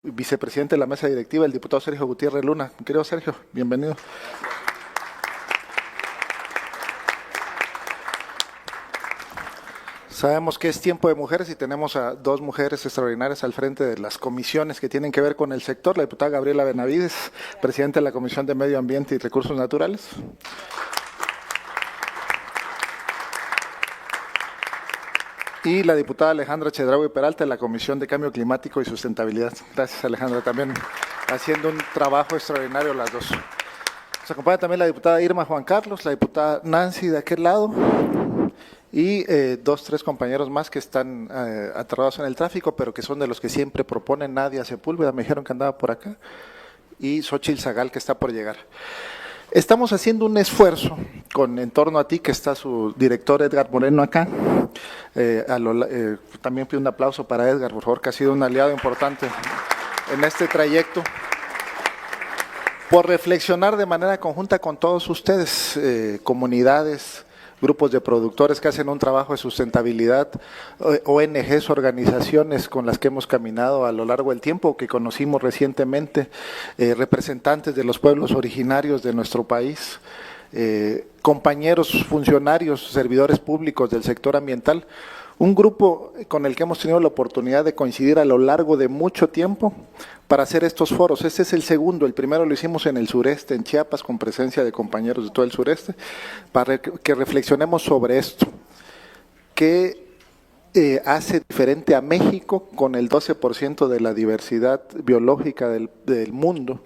Vicepresidente de la mesa directiva, el diputado Sergio Gutiérrez Luna. Querido Sergio, bienvenido. Sabemos que es tiempo de mujeres y tenemos a dos mujeres extraordinarias al frente de las comisiones que tienen que ver con el sector. La diputada Gabriela Benavides, presidenta de la Comisión de Medio Ambiente y Recursos Naturales. Y la diputada Alejandra Chedraui Peralta, de la Comisión de Cambio Climático y Sustentabilidad. Gracias, Alejandra, también haciendo un trabajo extraordinario las dos. Nos acompaña también la diputada Irma Juan Carlos, la diputada Nancy de aquel lado, y tres compañeros más que están atrapados en el tráfico, pero que son de los que siempre proponen. Nadia Sepúlveda, me dijeron que andaba por acá, y Xochitl Zagal, que está por llegar. Estamos haciendo un esfuerzo en torno a ti, que está su director Edgar Moreno acá. También pido un aplauso para Edgar, por favor, que ha sido un aliado importante en este trayecto, por reflexionar de manera conjunta con todos ustedes, comunidades, grupos de productores que hacen un trabajo de sustentabilidad, ONGs, organizaciones con las que hemos caminado a lo largo del tiempo, que conocimos recientemente, representantes de los pueblos originarios de nuestro país, compañeros, funcionarios, servidores públicos del sector ambiental, un grupo con el que hemos tenido la oportunidad de coincidir a lo largo de mucho tiempo para hacer estos foros. Este es el segundo, el primero lo hicimos en el sureste, en Chiapas, con presencia de compañeros de todo el sureste, para que reflexionemos sobre esto. ¿Qué hace diferente a México con el 12% de la diversidad biológica del mundo,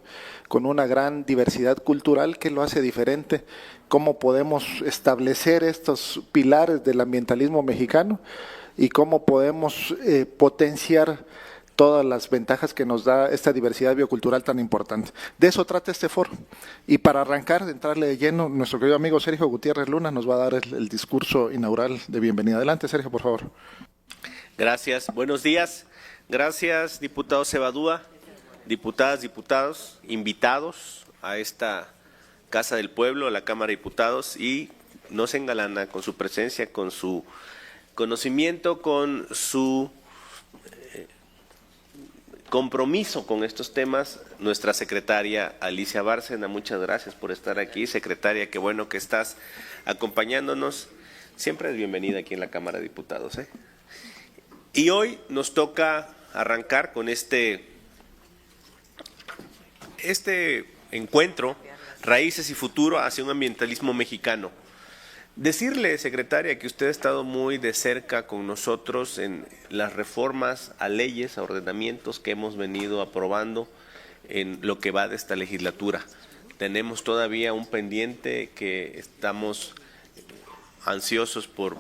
con una gran diversidad cultural? ¿Qué lo hace diferente? ¿Cómo podemos establecer estos pilares del ambientalismo mexicano? ¿Y cómo podemos potenciar todas las ventajas que nos da esta diversidad biocultural tan importante? De eso trata este foro. Y para arrancar, entrarle de lleno, nuestro querido amigo Sergio Gutiérrez Luna nos va a dar el discurso inaugural de bienvenida. Adelante, Sergio, por favor. Gracias. Buenos días. Gracias, diputado Cebadúa, diputadas, diputados, invitados a esta Casa del Pueblo, a la Cámara de Diputados, y nos engalana con su presencia, con su conocimiento, con su compromiso con estos temas, nuestra secretaria Alicia Bárcena. Muchas gracias por estar aquí, secretaria, qué bueno que estás acompañándonos. Siempre es bienvenida aquí en la Cámara de Diputados, ¿eh? Y hoy nos toca arrancar con este encuentro, Raíces y Futuro hacia un ambientalismo mexicano. Decirle, secretaria, que usted ha estado muy de cerca con nosotros en las reformas a leyes, a ordenamientos que hemos venido aprobando en lo que va de esta legislatura. Tenemos todavía un pendiente que estamos ansiosos por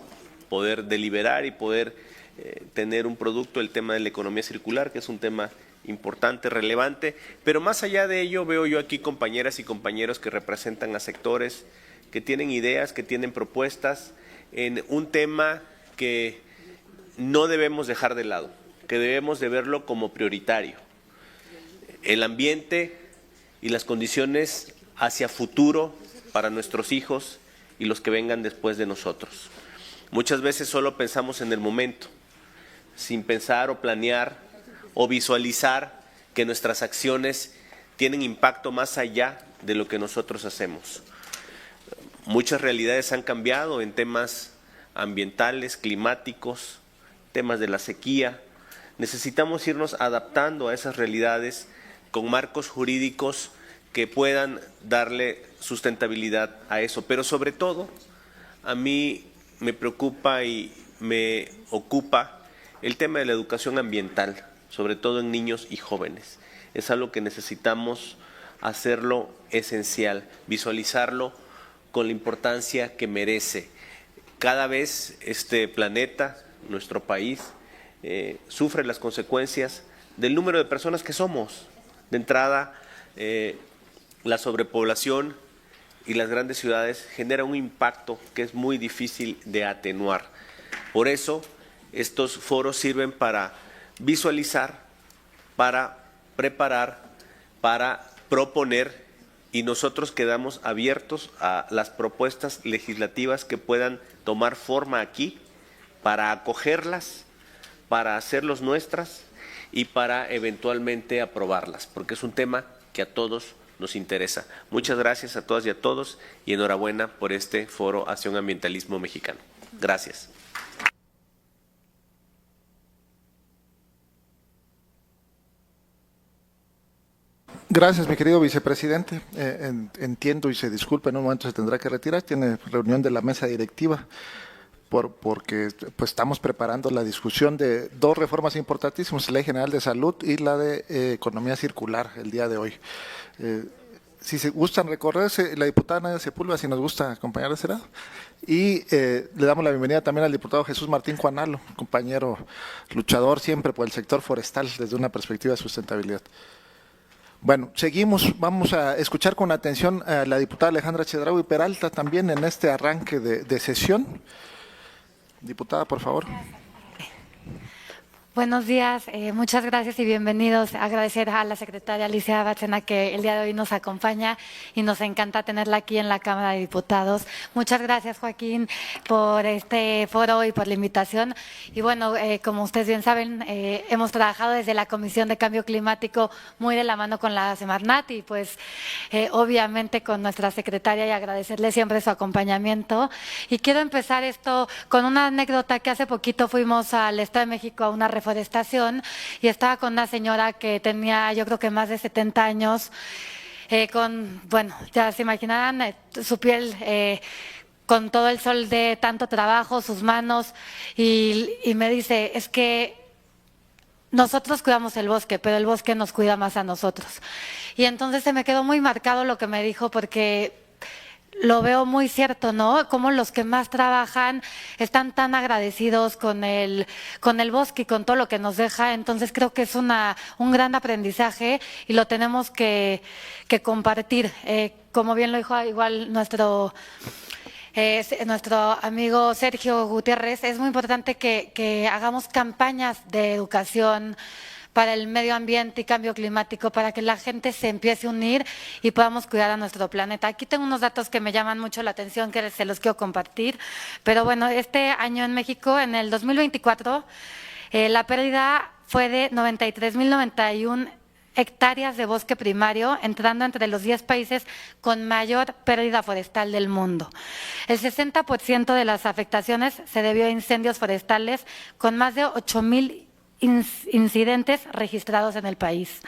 poder deliberar y poder tener un producto, el tema de la economía circular, que es un tema importante, relevante, pero más allá de ello veo yo aquí compañeras y compañeros que representan a sectores, que tienen ideas, que tienen propuestas en un tema que no debemos dejar de lado, que debemos de verlo como prioritario. El ambiente y las condiciones hacia futuro para nuestros hijos y los que vengan después de nosotros. Muchas veces solo pensamos en el momento, sin pensar o planear o visualizar que nuestras acciones tienen impacto más allá de lo que nosotros hacemos. Muchas realidades han cambiado en temas ambientales, climáticos, temas de la sequía. Necesitamos irnos adaptando a esas realidades con marcos jurídicos que puedan darle sustentabilidad a eso. Pero sobre todo, a mí me preocupa y me ocupa el tema de la educación ambiental, sobre todo en niños y jóvenes. Es algo que necesitamos hacerlo esencial, visualizarlo con la importancia que merece. Cada vez este planeta, nuestro país, sufre las consecuencias del número de personas que somos. De entrada, la sobrepoblación y las grandes ciudades generan un impacto que es muy difícil de atenuar. Por eso, estos foros sirven para visualizar, para preparar, para proponer, y nosotros quedamos abiertos a las propuestas legislativas que puedan tomar forma aquí, para acogerlas, para hacerlos nuestras y para eventualmente aprobarlas, porque es un tema que a todos nos interesa. Muchas gracias a todas y a todos y enhorabuena por este foro hacia un ambientalismo mexicano. Gracias. Gracias, mi querido vicepresidente. Entiendo y se disculpa, en un momento se tendrá que retirar. Tiene reunión de la mesa directiva porque pues, estamos preparando la discusión de dos reformas importantísimas, la Ley General de Salud y la de Economía Circular el día de hoy. Si se gustan recorrerse, la diputada Nadia Sepúlveda, si nos gusta acompañar a ese lado. Y le damos la bienvenida también al diputado Jesús Martín Juanalo, compañero luchador siempre por el sector forestal desde una perspectiva de sustentabilidad. Bueno, seguimos, vamos a escuchar con atención a la diputada Alejandra Chedraui Peralta también en este arranque de sesión. Diputada, por favor. Buenos días, muchas gracias y bienvenidos. Agradecer a la secretaria Alicia Bárcena que el día de hoy nos acompaña y nos encanta tenerla aquí en la Cámara de Diputados. Muchas gracias, Joaquín, por este foro y por la invitación. Y bueno, como ustedes bien saben, hemos trabajado desde la Comisión de Cambio Climático muy de la mano con la Semarnat y pues obviamente con nuestra secretaria y agradecerle siempre su acompañamiento. Y quiero empezar esto con una anécdota que hace poquito fuimos al Estado de México a una reforestación y estaba con una señora que tenía yo creo que más de 70 años, bueno, ya se imaginarán su piel con todo el sol de tanto trabajo, sus manos, y me dice, es que nosotros cuidamos el bosque, pero el bosque nos cuida más a nosotros. Y entonces se me quedó muy marcado lo que me dijo porque lo veo muy cierto, ¿no? Como los que más trabajan están tan agradecidos con el bosque y con todo lo que nos deja. Entonces creo que es un gran aprendizaje y lo tenemos que compartir. Como bien lo dijo igual nuestro amigo Sergio Gutiérrez, es muy importante que hagamos campañas de educación para el medio ambiente y cambio climático, para que la gente se empiece a unir y podamos cuidar a nuestro planeta. Aquí tengo unos datos que me llaman mucho la atención, que se los quiero compartir, pero bueno, este año en México, en el 2024, la pérdida fue de 93.091 hectáreas de bosque primario, entrando entre los 10 países con mayor pérdida forestal del mundo. El 60% de las afectaciones se debió a incendios forestales, con más de 8.000 incidentes registrados en el país.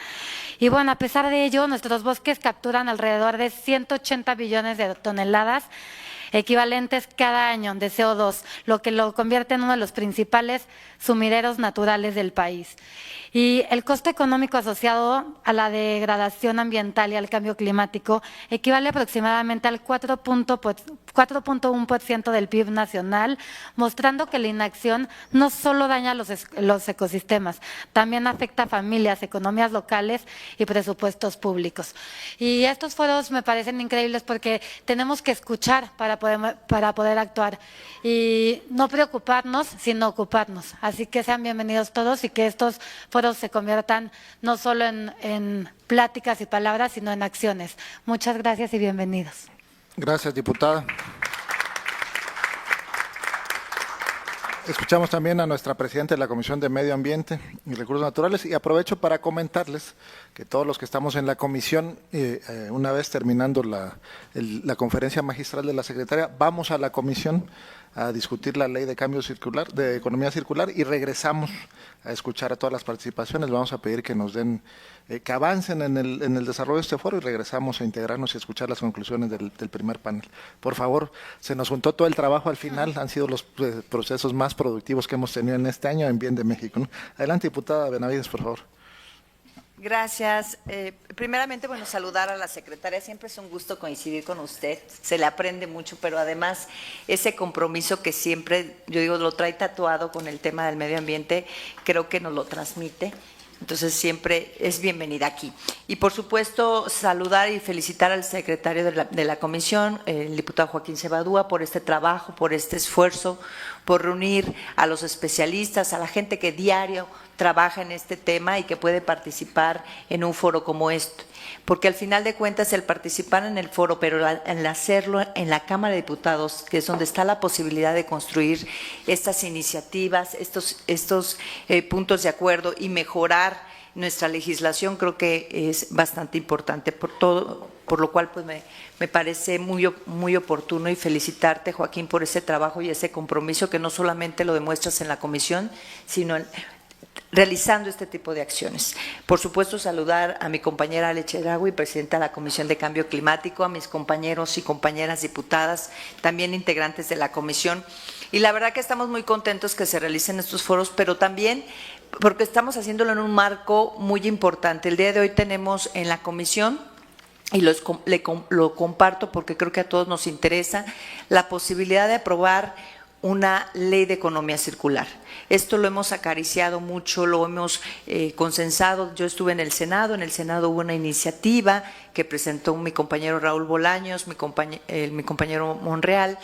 Y bueno, a pesar de ello, nuestros bosques capturan alrededor de 180 billones de toneladas equivalentes cada año de CO2, lo que lo convierte en uno de los principales sumideros naturales del país. Y el costo económico asociado a la degradación ambiental y al cambio climático equivale aproximadamente al 4.1% del PIB nacional, mostrando que la inacción no solo daña los ecosistemas, también afecta a familias, economías locales y presupuestos públicos. Y estos foros me parecen increíbles porque tenemos que escuchar para poder actuar y no preocuparnos, sino ocuparnos. Así que sean bienvenidos todos y que estos foros se conviertan no solo en pláticas y palabras, sino en acciones. Muchas gracias y bienvenidos. Gracias, diputada. Escuchamos también a nuestra presidenta de la Comisión de Medio Ambiente y Recursos Naturales y aprovecho para comentarles que todos los que estamos en la comisión, una vez terminando la conferencia magistral de la secretaria, vamos a la comisión a discutir la ley de cambio circular, de economía circular, y regresamos a escuchar a todas las participaciones. Vamos a pedir que nos den, que avancen en el desarrollo de este foro y regresamos a integrarnos y a escuchar las conclusiones del primer panel. Por favor, se nos juntó todo el trabajo al final, han sido los procesos más productivos que hemos tenido en este año en bien de México, ¿no? Adelante, diputada Benavides, por favor. Gracias. Primeramente, bueno, saludar a la secretaria. Siempre es un gusto coincidir con usted. Se le aprende mucho, pero además ese compromiso que siempre, yo digo, lo trae tatuado con el tema del medio ambiente, creo que nos lo transmite. Entonces, siempre es bienvenida aquí. Y, por supuesto, saludar y felicitar al secretario de la comisión, el diputado Joaquín Cebadúa, por este trabajo, por este esfuerzo, por reunir a los especialistas, a la gente que diario trabaja en este tema y que puede participar en un foro como este. Porque al final de cuentas el participar en el foro, pero el hacerlo en la Cámara de Diputados, que es donde está la posibilidad de construir estas iniciativas, estos puntos de acuerdo y mejorar nuestra legislación, creo que es bastante importante por lo cual pues me parece muy oportuno, y felicitarte, Joaquín, por ese trabajo y ese compromiso que no solamente lo demuestras en la comisión, sino realizando este tipo de acciones. Por supuesto, saludar a mi compañera Ale Chedraui, presidenta de la Comisión de Cambio Climático, a mis compañeros y compañeras diputadas, también integrantes de la comisión. Y la verdad que estamos muy contentos que se realicen estos foros, pero también porque estamos haciéndolo en un marco muy importante. El día de hoy tenemos en la comisión, y lo comparto porque creo que a todos nos interesa, la posibilidad de aprobar una ley de economía circular. Esto lo hemos acariciado mucho, lo hemos consensado. Yo estuve en el Senado hubo una iniciativa que presentó mi compañero Raúl Bolaños, mi compañero Monreal,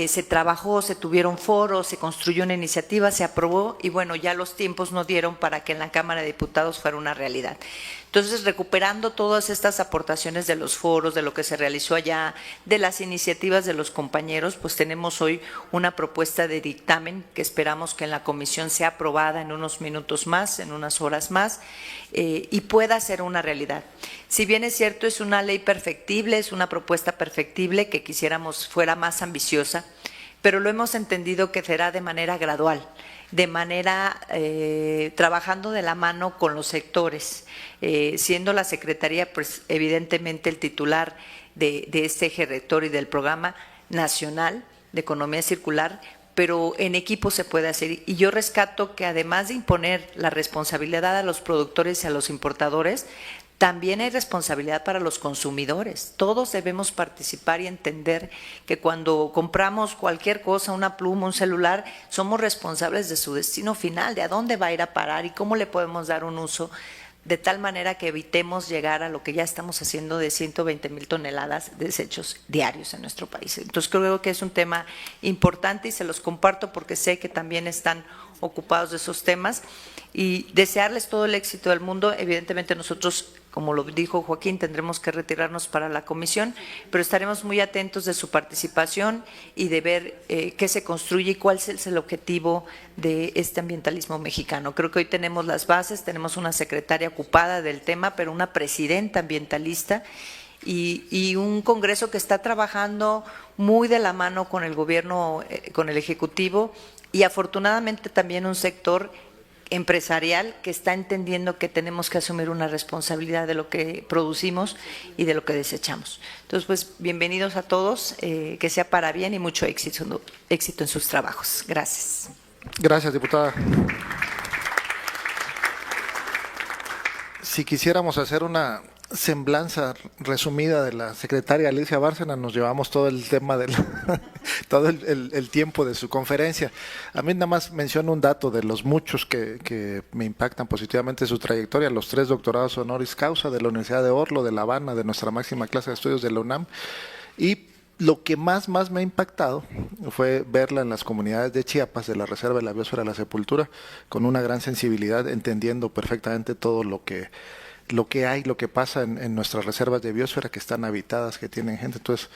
se trabajó, se tuvieron foros, se construyó una iniciativa, se aprobó y bueno, ya los tiempos no dieron para que en la Cámara de Diputados fuera una realidad. Entonces, recuperando todas estas aportaciones de los foros, de lo que se realizó allá, de las iniciativas de los compañeros, pues tenemos hoy una propuesta de dictamen que esperamos que en la comisión sea aprobada en unos minutos más, en unas horas más, y pueda ser una realidad. Si bien es cierto, es una ley perfectible, es una propuesta perfectible que quisiéramos fuera más ambiciosa, pero lo hemos entendido que será de manera gradual, de manera trabajando de la mano con los sectores, siendo la Secretaría pues evidentemente el titular de este eje rector y del Programa Nacional de Economía Circular, pero en equipo se puede hacer. Y yo rescato que además de imponer la responsabilidad a los productores y a los importadores, también hay responsabilidad para los consumidores. Todos debemos participar y entender que cuando compramos cualquier cosa, una pluma, un celular, somos responsables de su destino final, de a dónde va a ir a parar y cómo le podemos dar un uso, de tal manera que evitemos llegar a lo que ya estamos haciendo de 120,000 toneladas de desechos diarios en nuestro país. Entonces creo que es un tema importante y se los comparto porque sé que también están ocupados de esos temas y desearles todo el éxito del mundo. Evidentemente nosotros, como lo dijo Joaquín, tendremos que retirarnos para la comisión, pero estaremos muy atentos de su participación y de ver qué se construye y cuál es el objetivo de este ambientalismo mexicano. Creo que hoy tenemos las bases, tenemos una secretaria ocupada del tema, pero una presidenta ambientalista y un Congreso que está trabajando muy de la mano con el gobierno, con el Ejecutivo, y afortunadamente también un sector empresarial que está entendiendo que tenemos que asumir una responsabilidad de lo que producimos y de lo que desechamos. Entonces, pues, bienvenidos a todos, que sea para bien y mucho éxito en sus trabajos. Gracias. Gracias, diputada. Si quisiéramos hacer una semblanza resumida de la secretaria Alicia Bárcena, nos llevamos todo el tema del todo el tiempo de su conferencia. A mí nada más menciono un dato de los muchos que me impactan positivamente su trayectoria: los 3 doctorados honoris causa de la Universidad de Orlo, de La Habana, de nuestra máxima clase de estudios de la UNAM, y lo que más me ha impactado fue verla en las comunidades de Chiapas, de la Reserva de la Biosfera de la Sepultura, con una gran sensibilidad, entendiendo perfectamente todo lo que hay, lo que pasa en nuestras reservas de biosfera que están habitadas, que tienen gente. Entonces,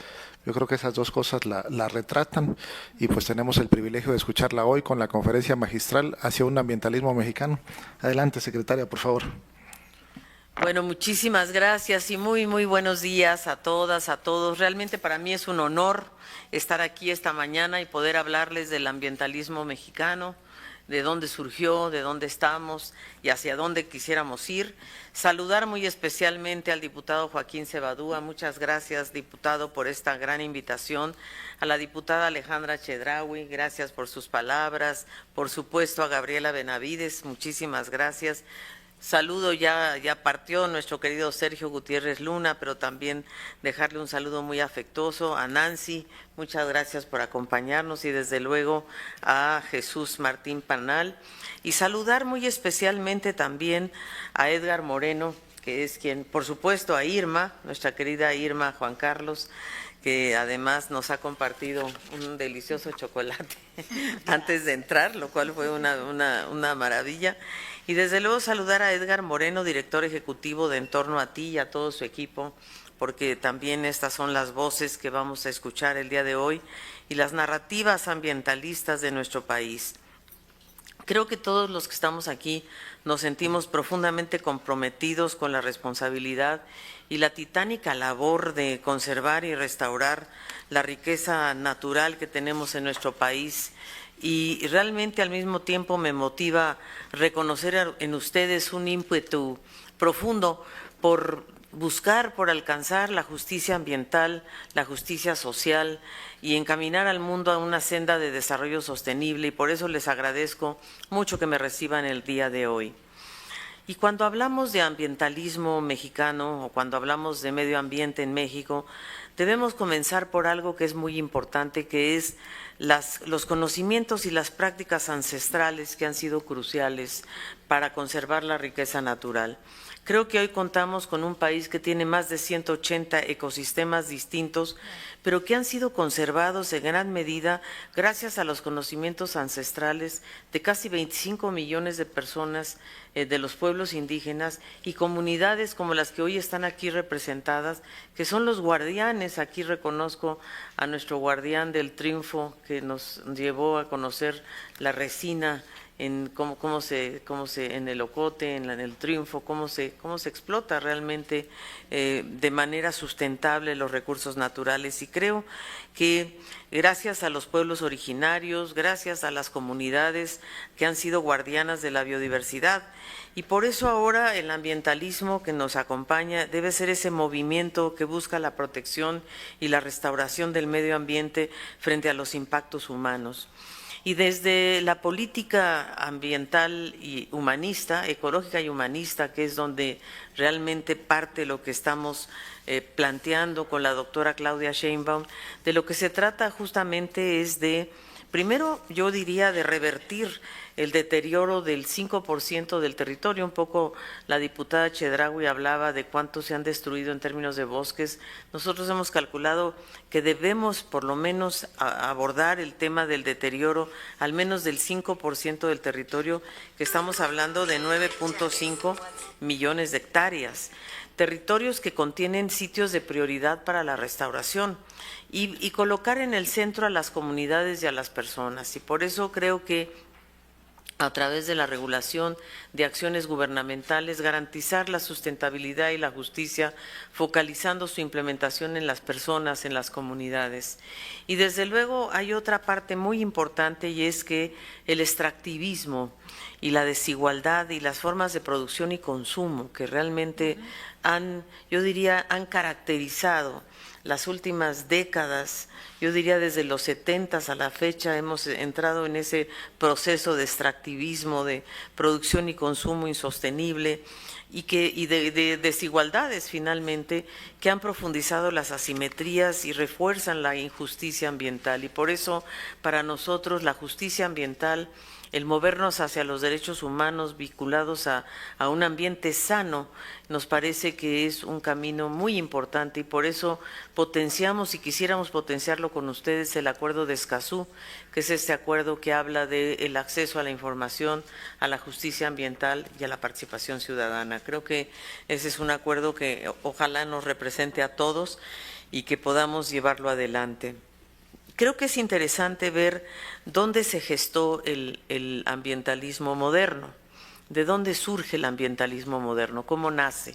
yo creo que esas dos cosas la retratan y pues tenemos el privilegio de escucharla hoy con la conferencia magistral hacia un ambientalismo mexicano. Adelante, secretaria, por favor. Bueno, muchísimas gracias y muy buenos días a todas, a todos. Realmente para mí es un honor estar aquí esta mañana y poder hablarles del ambientalismo mexicano, de dónde surgió, de dónde estamos y hacia dónde quisiéramos ir. Saludar muy especialmente al diputado Joaquín Cebadúa. Muchas gracias, diputado, por esta gran invitación. A la diputada Alejandra Chedraui, gracias por sus palabras. Por supuesto a Gabriela Benavides, muchísimas gracias. Saludo, ya partió nuestro querido Sergio Gutiérrez Luna, pero también dejarle un saludo muy afectuoso a Nancy, muchas gracias por acompañarnos, y desde luego a Jesús Martín Panal, y saludar muy especialmente también a Edgar Moreno, que es quien, por supuesto, a Irma, nuestra querida Irma Juan Carlos, que además nos ha compartido un delicioso chocolate antes de entrar, lo cual fue una maravilla. Y desde luego saludar a Edgar Moreno, director ejecutivo de En Torno a Ti, y a todo su equipo, porque también estas son las voces que vamos a escuchar el día de hoy y las narrativas ambientalistas de nuestro país. Creo que todos los que estamos aquí nos sentimos profundamente comprometidos con la responsabilidad y la titánica labor de conservar y restaurar la riqueza natural que tenemos en nuestro país. Y realmente al mismo tiempo me motiva reconocer en ustedes un ímpetu profundo por buscar, por alcanzar la justicia ambiental, la justicia social y encaminar al mundo a una senda de desarrollo sostenible, y por eso les agradezco mucho que me reciban el día de hoy. Y cuando hablamos de ambientalismo mexicano o cuando hablamos de medio ambiente en México, debemos comenzar por algo que es muy importante, que es los conocimientos y las prácticas ancestrales que han sido cruciales para conservar la riqueza natural. Creo que hoy contamos con un país que tiene más de 180 ecosistemas distintos, pero que han sido conservados en gran medida gracias a los conocimientos ancestrales de casi 25 millones de personas de los pueblos indígenas y comunidades como las que hoy están aquí representadas, que son los guardianes. Aquí reconozco a nuestro guardián del triunfo que nos llevó a conocer la resina en cómo se en el ocote, en el triunfo, cómo se explota realmente de manera sustentable los recursos naturales. Y creo que gracias a los pueblos originarios, gracias a las comunidades que han sido guardianas de la biodiversidad, y por eso ahora el ambientalismo que nos acompaña debe ser ese movimiento que busca la protección y la restauración del medio ambiente frente a los impactos humanos. Y desde la política ambiental y humanista, ecológica y humanista, que es donde realmente parte lo que estamos planteando con la doctora Claudia Sheinbaum, de lo que se trata justamente es de, primero yo diría, de revertir el deterioro del 5% del territorio. Un poco la diputada Chedraui hablaba de cuánto se han destruido en términos de bosques. Nosotros hemos calculado que debemos por lo menos abordar el tema del deterioro al menos del 5% del territorio, que estamos hablando de 9.5 millones de hectáreas. Territorios que contienen sitios de prioridad para la restauración y colocar en el centro a las comunidades y a las personas. Y por eso creo que a través de la regulación de acciones gubernamentales, garantizar la sustentabilidad y la justicia, focalizando su implementación en las personas, en las comunidades. Y desde luego hay otra parte muy importante, y es que el extractivismo y la desigualdad y las formas de producción y consumo que realmente han caracterizado las últimas décadas, yo diría desde los 70 a la fecha, hemos entrado en ese proceso de extractivismo, de producción y consumo insostenible y de desigualdades finalmente, que han profundizado las asimetrías y refuerzan la injusticia ambiental. Y por eso para nosotros la justicia ambiental, el movernos hacia los derechos humanos vinculados a un ambiente sano, nos parece que es un camino muy importante, y por eso potenciamos y quisiéramos potenciarlo con ustedes el Acuerdo de Escazú, que es este acuerdo que habla del acceso a la información, a la justicia ambiental y a la participación ciudadana. Creo que ese es un acuerdo que ojalá nos represente a todos y que podamos llevarlo adelante. Creo que es interesante ver dónde se gestó el ambientalismo moderno, de dónde surge el ambientalismo moderno, cómo nace.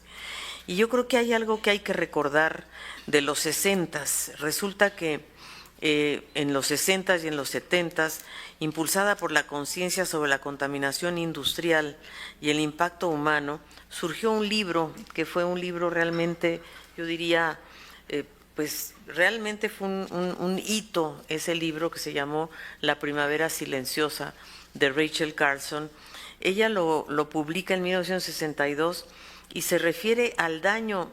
Y yo creo que hay algo que hay que recordar de los 60s. Resulta que en los 60s y en los 70s, impulsada por la conciencia sobre la contaminación industrial y el impacto humano, surgió un libro que fue un libro realmente, yo diría, pues realmente fue un hito, ese libro que se llamó La Primavera Silenciosa, de Rachel Carson. Ella lo publica en 1962 y se refiere al daño,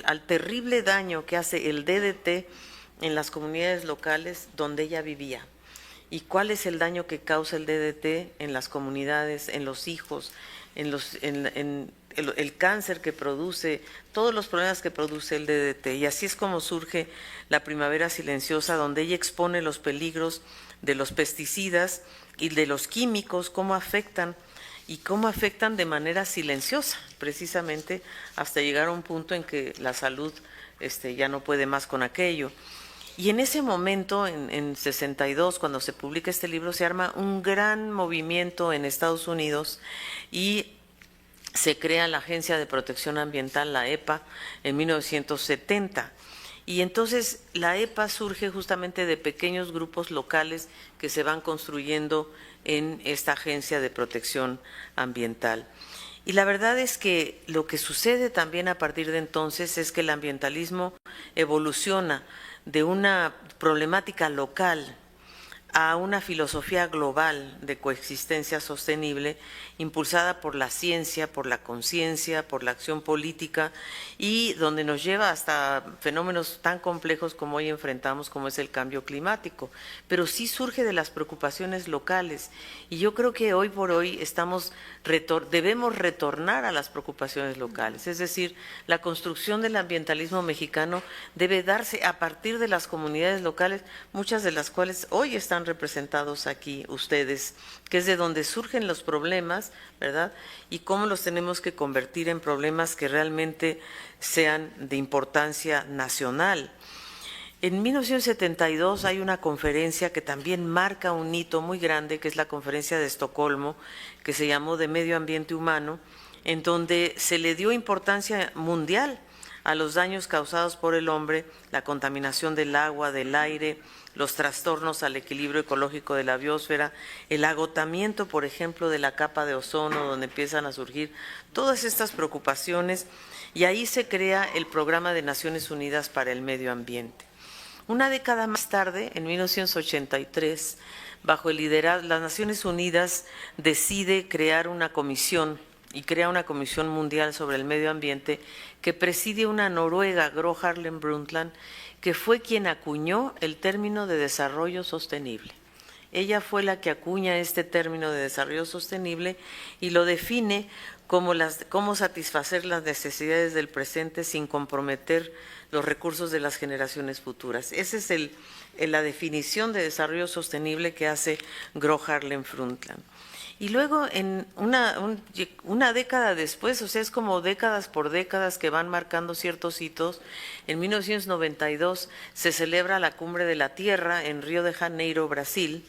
al terrible daño que hace el DDT en las comunidades locales donde ella vivía. ¿Y cuál es el daño que causa el DDT en las comunidades, en los hijos, en el cáncer que produce, todos los problemas que produce el DDT? Y así es como surge La Primavera Silenciosa, donde ella expone los peligros de los pesticidas y de los químicos, cómo afectan y cómo afectan de manera silenciosa, precisamente hasta llegar a un punto en que la salud ya no puede más con aquello. Y en ese momento, en 62, cuando se publica este libro, se arma un gran movimiento en Estados Unidos y se crea la Agencia de Protección Ambiental, la EPA, en 1970. Y entonces la EPA surge justamente de pequeños grupos locales que se van construyendo en esta Agencia de Protección Ambiental. Y la verdad es que lo que sucede también a partir de entonces es que el ambientalismo evoluciona de una problemática local a una filosofía global de coexistencia sostenible, impulsada por la ciencia, por la conciencia, por la acción política, y donde nos lleva hasta fenómenos tan complejos como hoy enfrentamos, como es el cambio climático, pero sí surge de las preocupaciones locales, y yo creo que hoy por hoy debemos retornar a las preocupaciones locales, es decir, la construcción del ambientalismo mexicano debe darse a partir de las comunidades locales, muchas de las cuales hoy están representados aquí ustedes, que es de donde surgen los problemas, ¿verdad? Y cómo los tenemos que convertir en problemas que realmente sean de importancia nacional. En 1972 hay una conferencia que también marca un hito muy grande, que es la Conferencia de Estocolmo, que se llamó de Medio Ambiente Humano, en donde se le dio importancia mundial a los daños causados por el hombre, la contaminación del agua, del aire, los trastornos al equilibrio ecológico de la biosfera, el agotamiento, por ejemplo, de la capa de ozono, donde empiezan a surgir todas estas preocupaciones, y ahí se crea el Programa de Naciones Unidas para el Medio Ambiente. Una década más tarde, en 1983, bajo el liderazgo, las Naciones Unidas decide crear una comisión, y crea una comisión mundial sobre el medio ambiente que preside una noruega, Gro Harlem Brundtland, que fue quien acuñó el término de desarrollo sostenible. Ella fue la que acuña este término de desarrollo sostenible y lo define como cómo satisfacer las necesidades del presente sin comprometer los recursos de las generaciones futuras. Esa es la definición de desarrollo sostenible que hace Gro Harlem Brundtland. Y luego, en una década después, o sea, es como décadas por décadas que van marcando ciertos hitos, en 1992 se celebra la Cumbre de la Tierra en Río de Janeiro, Brasil,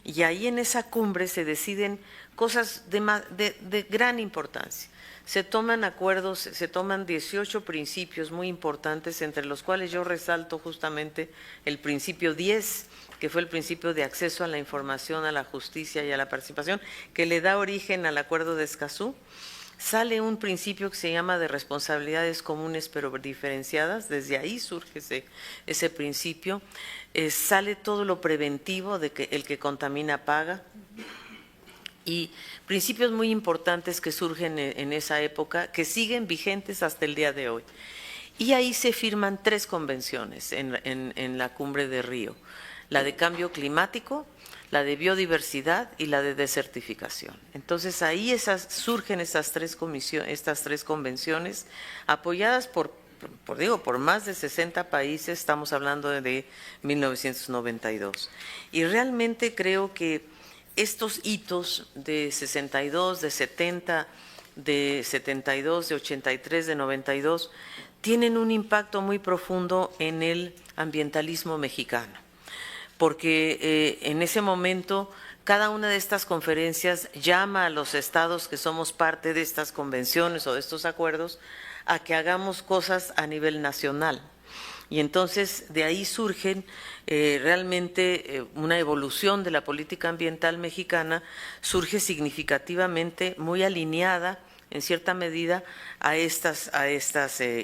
y ahí en esa cumbre se deciden cosas de gran importancia. Se toman acuerdos, se toman 18 principios muy importantes, entre los cuales yo resalto justamente el principio 10, que fue el principio de acceso a la información, a la justicia y a la participación, que le da origen al Acuerdo de Escazú. Sale un principio que se llama de responsabilidades comunes pero diferenciadas, desde ahí surge ese principio. Sale todo lo preventivo de que el que contamina paga, y principios muy importantes que surgen en esa época, que siguen vigentes hasta el día de hoy. Y ahí se firman 3 convenciones en la Cumbre de Río: la de cambio climático, la de biodiversidad y la de desertificación. Entonces ahí surgen estas tres convenciones apoyadas por más de 60 países, estamos hablando de 1992. Y realmente creo que estos hitos de 62, de 70, de 72, de 83, de 92, tienen un impacto muy profundo en el ambientalismo mexicano, porque en ese momento cada una de estas conferencias llama a los estados que somos parte de estas convenciones o de estos acuerdos a que hagamos cosas a nivel nacional. Y entonces de ahí surgen realmente una evolución de la política ambiental mexicana, surge significativamente muy alineada en cierta medida a estas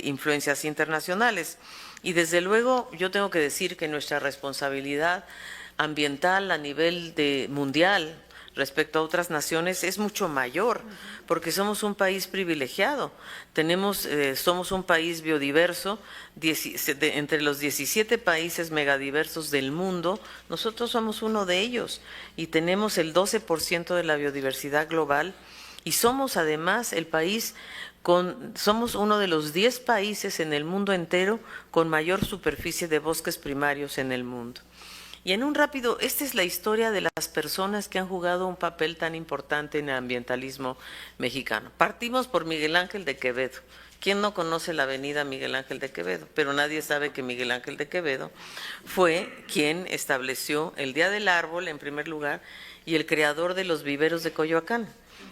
influencias internacionales. Y desde luego yo tengo que decir que nuestra responsabilidad ambiental a nivel mundial respecto a otras naciones es mucho mayor, porque somos un país privilegiado, somos un país biodiverso, entre los 17 países megadiversos del mundo, nosotros somos uno de ellos y tenemos el 12% de la biodiversidad global, y somos además el país somos uno de los 10 países en el mundo entero con mayor superficie de bosques primarios en el mundo. Y en un rápido, esta es la historia de las personas que han jugado un papel tan importante en el ambientalismo mexicano. Partimos por Miguel Ángel de Quevedo. ¿Quién no conoce la avenida Miguel Ángel de Quevedo? Pero nadie sabe que Miguel Ángel de Quevedo fue quien estableció el Día del Árbol, en primer lugar, y el creador de los viveros de Coyoacán.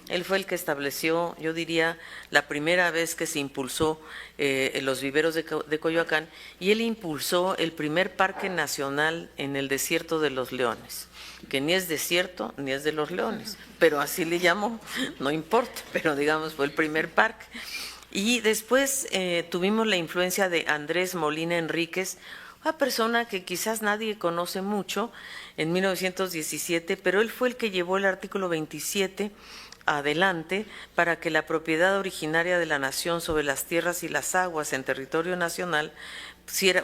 Él fue el que estableció, yo diría, la primera vez que se impulsó los viveros de Coyoacán, y él impulsó el primer parque nacional en el desierto de los Leones, que ni es desierto ni es de los Leones, pero así le llamó, no importa, pero digamos fue el primer parque. Y después tuvimos la influencia de Andrés Molina Enríquez, una persona que quizás nadie conoce mucho, en 1917, pero él fue el que llevó el artículo 27 adelante para que la propiedad originaria de la nación sobre las tierras y las aguas en territorio nacional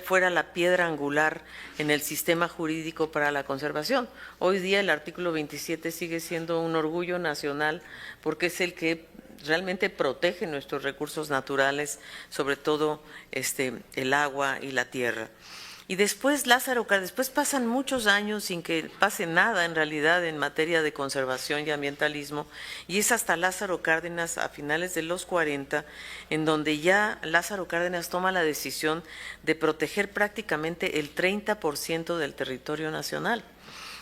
fuera la piedra angular en el sistema jurídico para la conservación. Hoy día el artículo 27 sigue siendo un orgullo nacional porque es el que realmente protege nuestros recursos naturales, sobre todo el agua y la tierra. Y después después pasan muchos años sin que pase nada en realidad en materia de conservación y ambientalismo, y es hasta Lázaro Cárdenas a finales de los 40 en donde ya Lázaro Cárdenas toma la decisión de proteger prácticamente el 30% del territorio nacional.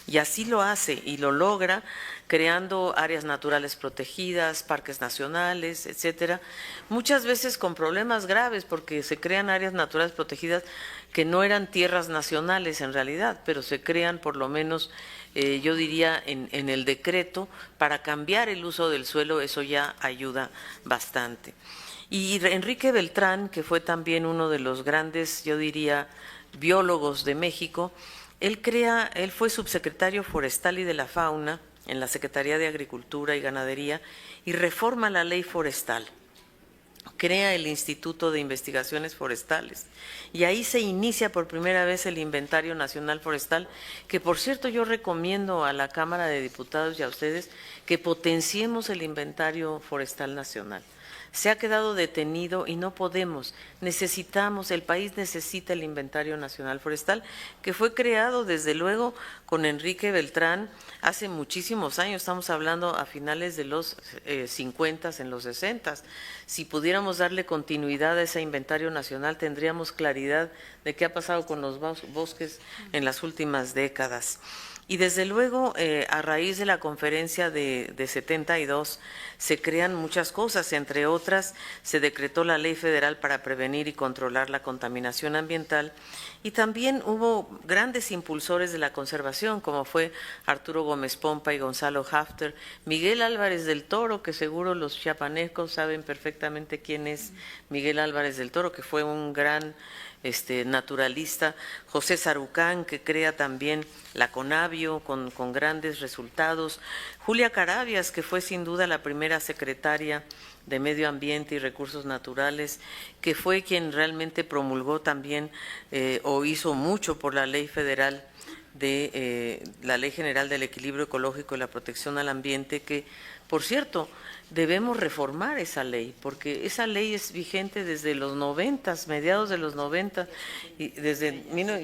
Y así lo hace y lo logra creando áreas naturales protegidas, parques nacionales, etcétera, muchas veces con problemas graves porque se crean áreas naturales protegidas que no eran tierras nacionales en realidad, pero se crean por lo menos, yo diría, en el decreto para cambiar el uso del suelo, eso ya ayuda bastante. Y Enrique Beltrán, que fue también uno de los grandes, yo diría, biólogos de México, él fue subsecretario forestal y de la fauna en la Secretaría de Agricultura y Ganadería y reforma la ley forestal. Crea el Instituto de Investigaciones Forestales y ahí se inicia por primera vez el Inventario Nacional Forestal, que por cierto yo recomiendo a la Cámara de Diputados y a ustedes que potenciemos el Inventario Forestal Nacional. Se ha quedado detenido y no podemos, el país necesita el Inventario Nacional Forestal, que fue creado desde luego con Enrique Beltrán hace muchísimos años, estamos hablando a finales de los 50, en los 60. Si pudiéramos darle continuidad a ese Inventario Nacional, tendríamos claridad de qué ha pasado con los bosques en las últimas décadas. Y desde luego, a raíz de la conferencia de 72, se crean muchas cosas, entre otras, se decretó la Ley Federal para prevenir y controlar la contaminación ambiental, y también hubo grandes impulsores de la conservación, como fue Arturo Gómez Pompa y Gonzalo Hafter, Miguel Álvarez del Toro, que seguro los chiapanecos saben perfectamente quién es Miguel Álvarez del Toro, que fue un gran naturalista, José Sarucán, que crea también la Conavio con grandes resultados, Julia Carabias, que fue sin duda la primera secretaria de Medio Ambiente y Recursos Naturales, que fue quien realmente promulgó también o hizo mucho por la Ley Federal la Ley General del Equilibrio Ecológico y la Protección al Ambiente, que, por cierto, debemos reformar esa ley, porque esa ley es vigente desde los 90, mediados de los 90, y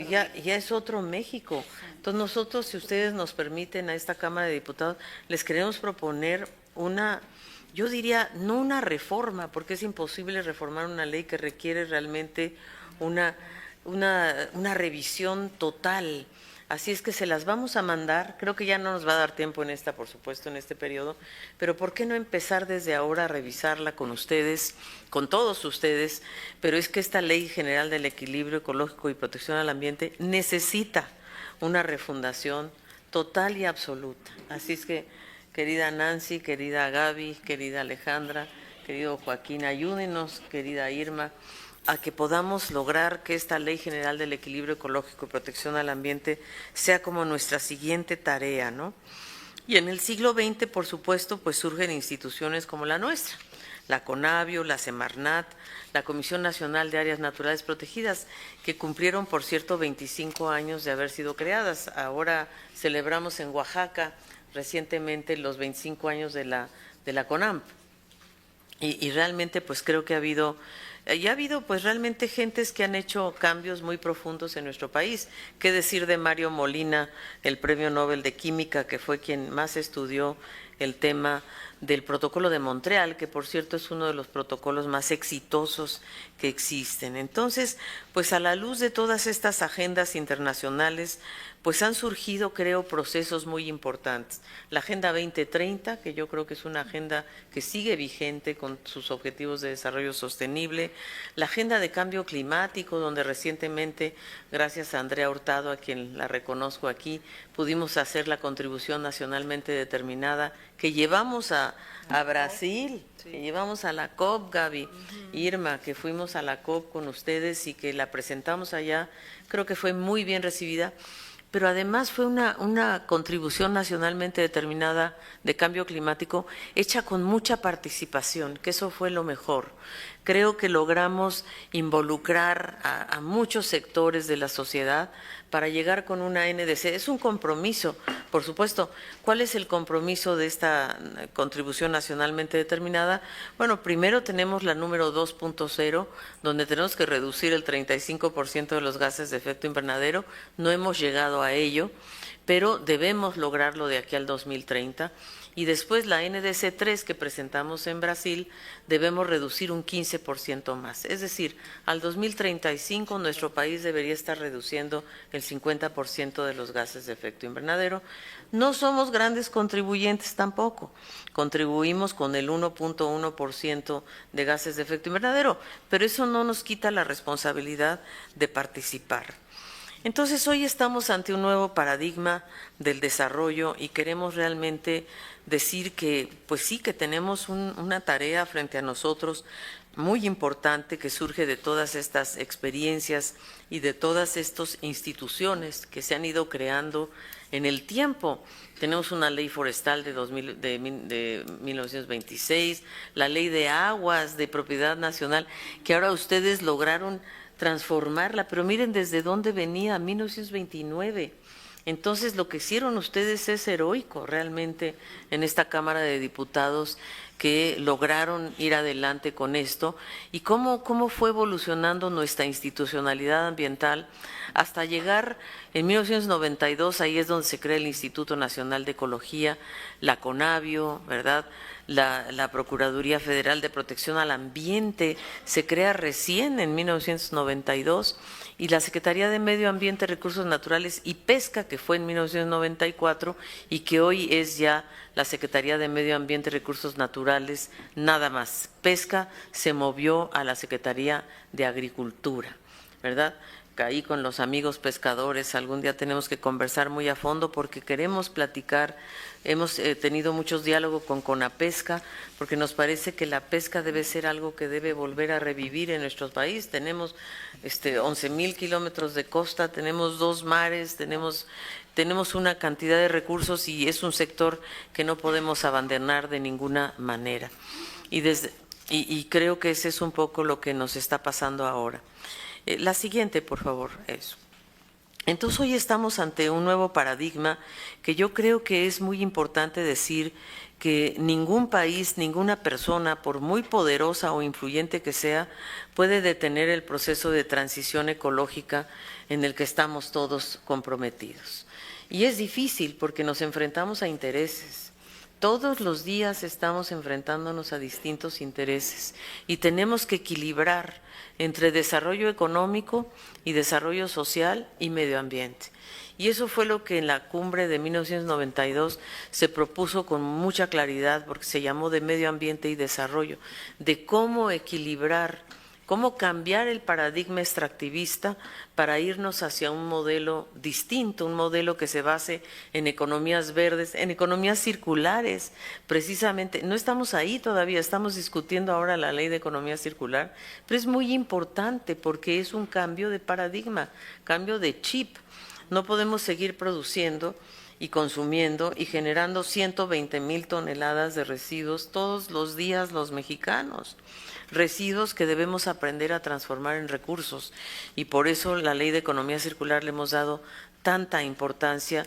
ya es otro México. Entonces nosotros, si ustedes nos permiten a esta Cámara de Diputados, les queremos proponer yo diría, no una reforma, porque es imposible reformar una ley que requiere realmente una revisión total. Así es que se las vamos a mandar, creo que ya no nos va a dar tiempo por supuesto, en este periodo, pero ¿por qué no empezar desde ahora a revisarla con ustedes, con todos ustedes? Pero es que esta Ley General del Equilibrio Ecológico y Protección al Ambiente necesita una refundación total y absoluta. Así es que, querida Nancy, querida Gaby, querida Alejandra, querido Joaquín, ayúdenos, querida Irma, a que podamos lograr que esta Ley General del Equilibrio Ecológico y Protección al Ambiente sea como nuestra siguiente tarea, ¿no? Y en el siglo XX, por supuesto, pues surgen instituciones como la nuestra, la Conavio, la Semarnat, la Comisión Nacional de Áreas Naturales Protegidas, que cumplieron, por cierto, 25 años de haber sido creadas. Ahora celebramos en Oaxaca recientemente los 25 años de la CONAMP. Y realmente, pues creo que ha habido y ha habido pues realmente gentes que han hecho cambios muy profundos en nuestro país. ¿Qué decir de Mario Molina, el Premio Nobel de Química, que fue quien más estudió el tema del Protocolo de Montreal, que por cierto es uno de los protocolos más exitosos que existen? Entonces, pues a la luz de todas estas agendas internacionales, pues han surgido, creo, procesos muy importantes. La Agenda 2030, que yo creo que es una agenda que sigue vigente con sus objetivos de desarrollo sostenible. La Agenda de Cambio Climático, donde recientemente, gracias a Andrea Hurtado, a quien la reconozco aquí, pudimos hacer la contribución nacionalmente determinada que llevamos a Brasil, que llevamos a la COP, Gaby, Irma, que fuimos a la COP con ustedes y que la presentamos allá. Creo que fue muy bien recibida. Pero además fue una contribución nacionalmente determinada de cambio climático hecha con mucha participación, que eso fue lo mejor. Creo que logramos involucrar a muchos sectores de la sociedad para llegar con una NDC. Es un compromiso, por supuesto. ¿Cuál es el compromiso de esta contribución nacionalmente determinada? Bueno, primero tenemos la número 2.0, donde tenemos que reducir el 35% de los gases de efecto invernadero. No hemos llegado a ello, pero debemos lograrlo de aquí al 2030. Y después la NDC 3 que presentamos en Brasil, debemos reducir un 15% más. Es decir, al 2035 nuestro país debería estar reduciendo el 50% de los gases de efecto invernadero. No somos grandes contribuyentes tampoco. Contribuimos con el 1.1% de gases de efecto invernadero, pero eso no nos quita la responsabilidad de participar. Entonces, hoy estamos ante un nuevo paradigma del desarrollo y queremos realmente decir que, pues sí, que tenemos una tarea frente a nosotros muy importante que surge de todas estas experiencias y de todas estas instituciones que se han ido creando en el tiempo. Tenemos una ley forestal de 1926, la ley de aguas de propiedad nacional, que ahora ustedes lograron transformarla, pero miren desde dónde venía, 1929. Entonces lo que hicieron ustedes es heroico realmente en esta Cámara de Diputados, que lograron ir adelante con esto, y cómo fue evolucionando nuestra institucionalidad ambiental hasta llegar en 1992, ahí es donde se crea el Instituto Nacional de Ecología, la CONAVIO, ¿verdad? La Procuraduría Federal de Protección al Ambiente se crea recién en 1992, y la Secretaría de Medio Ambiente, Recursos Naturales y Pesca, que fue en 1994 y que hoy es ya la Secretaría de Medio Ambiente y Recursos Naturales, nada más. Pesca se movió a la Secretaría de Agricultura, ¿verdad? Ahí con los amigos pescadores algún día tenemos que conversar muy a fondo porque queremos platicar. Hemos tenido muchos diálogos con CONAPESCA porque nos parece que la pesca debe ser algo que debe volver a revivir en nuestro país. Tenemos 11,000 kilómetros de costa, tenemos 2 mares, tenemos una cantidad de recursos y es un sector que no podemos abandonar de ninguna manera. Y creo que ese es un poco lo que nos está pasando ahora. La siguiente, por favor, eso. Entonces, hoy estamos ante un nuevo paradigma que yo creo que es muy importante decir que ningún país, ninguna persona, por muy poderosa o influyente que sea, puede detener el proceso de transición ecológica en el que estamos todos comprometidos. Y es difícil porque nos enfrentamos a intereses. Todos los días estamos enfrentándonos a distintos intereses y tenemos que equilibrar entre desarrollo económico y desarrollo social y medio ambiente. Y eso fue lo que en la cumbre de 1992 se propuso con mucha claridad, porque se llamó de medio ambiente y desarrollo, de cómo equilibrar, cómo cambiar el paradigma extractivista para irnos hacia un modelo distinto, un modelo que se base en economías verdes, en economías circulares, precisamente. No estamos ahí todavía, estamos discutiendo ahora la ley de economía circular, pero es muy importante porque es un cambio de paradigma, cambio de chip. No podemos seguir produciendo y consumiendo y generando 120,000 toneladas de residuos todos los días los mexicanos. residuos que debemos aprender a transformar en recursos. Y por eso la Ley de Economía Circular le hemos dado tanta importancia.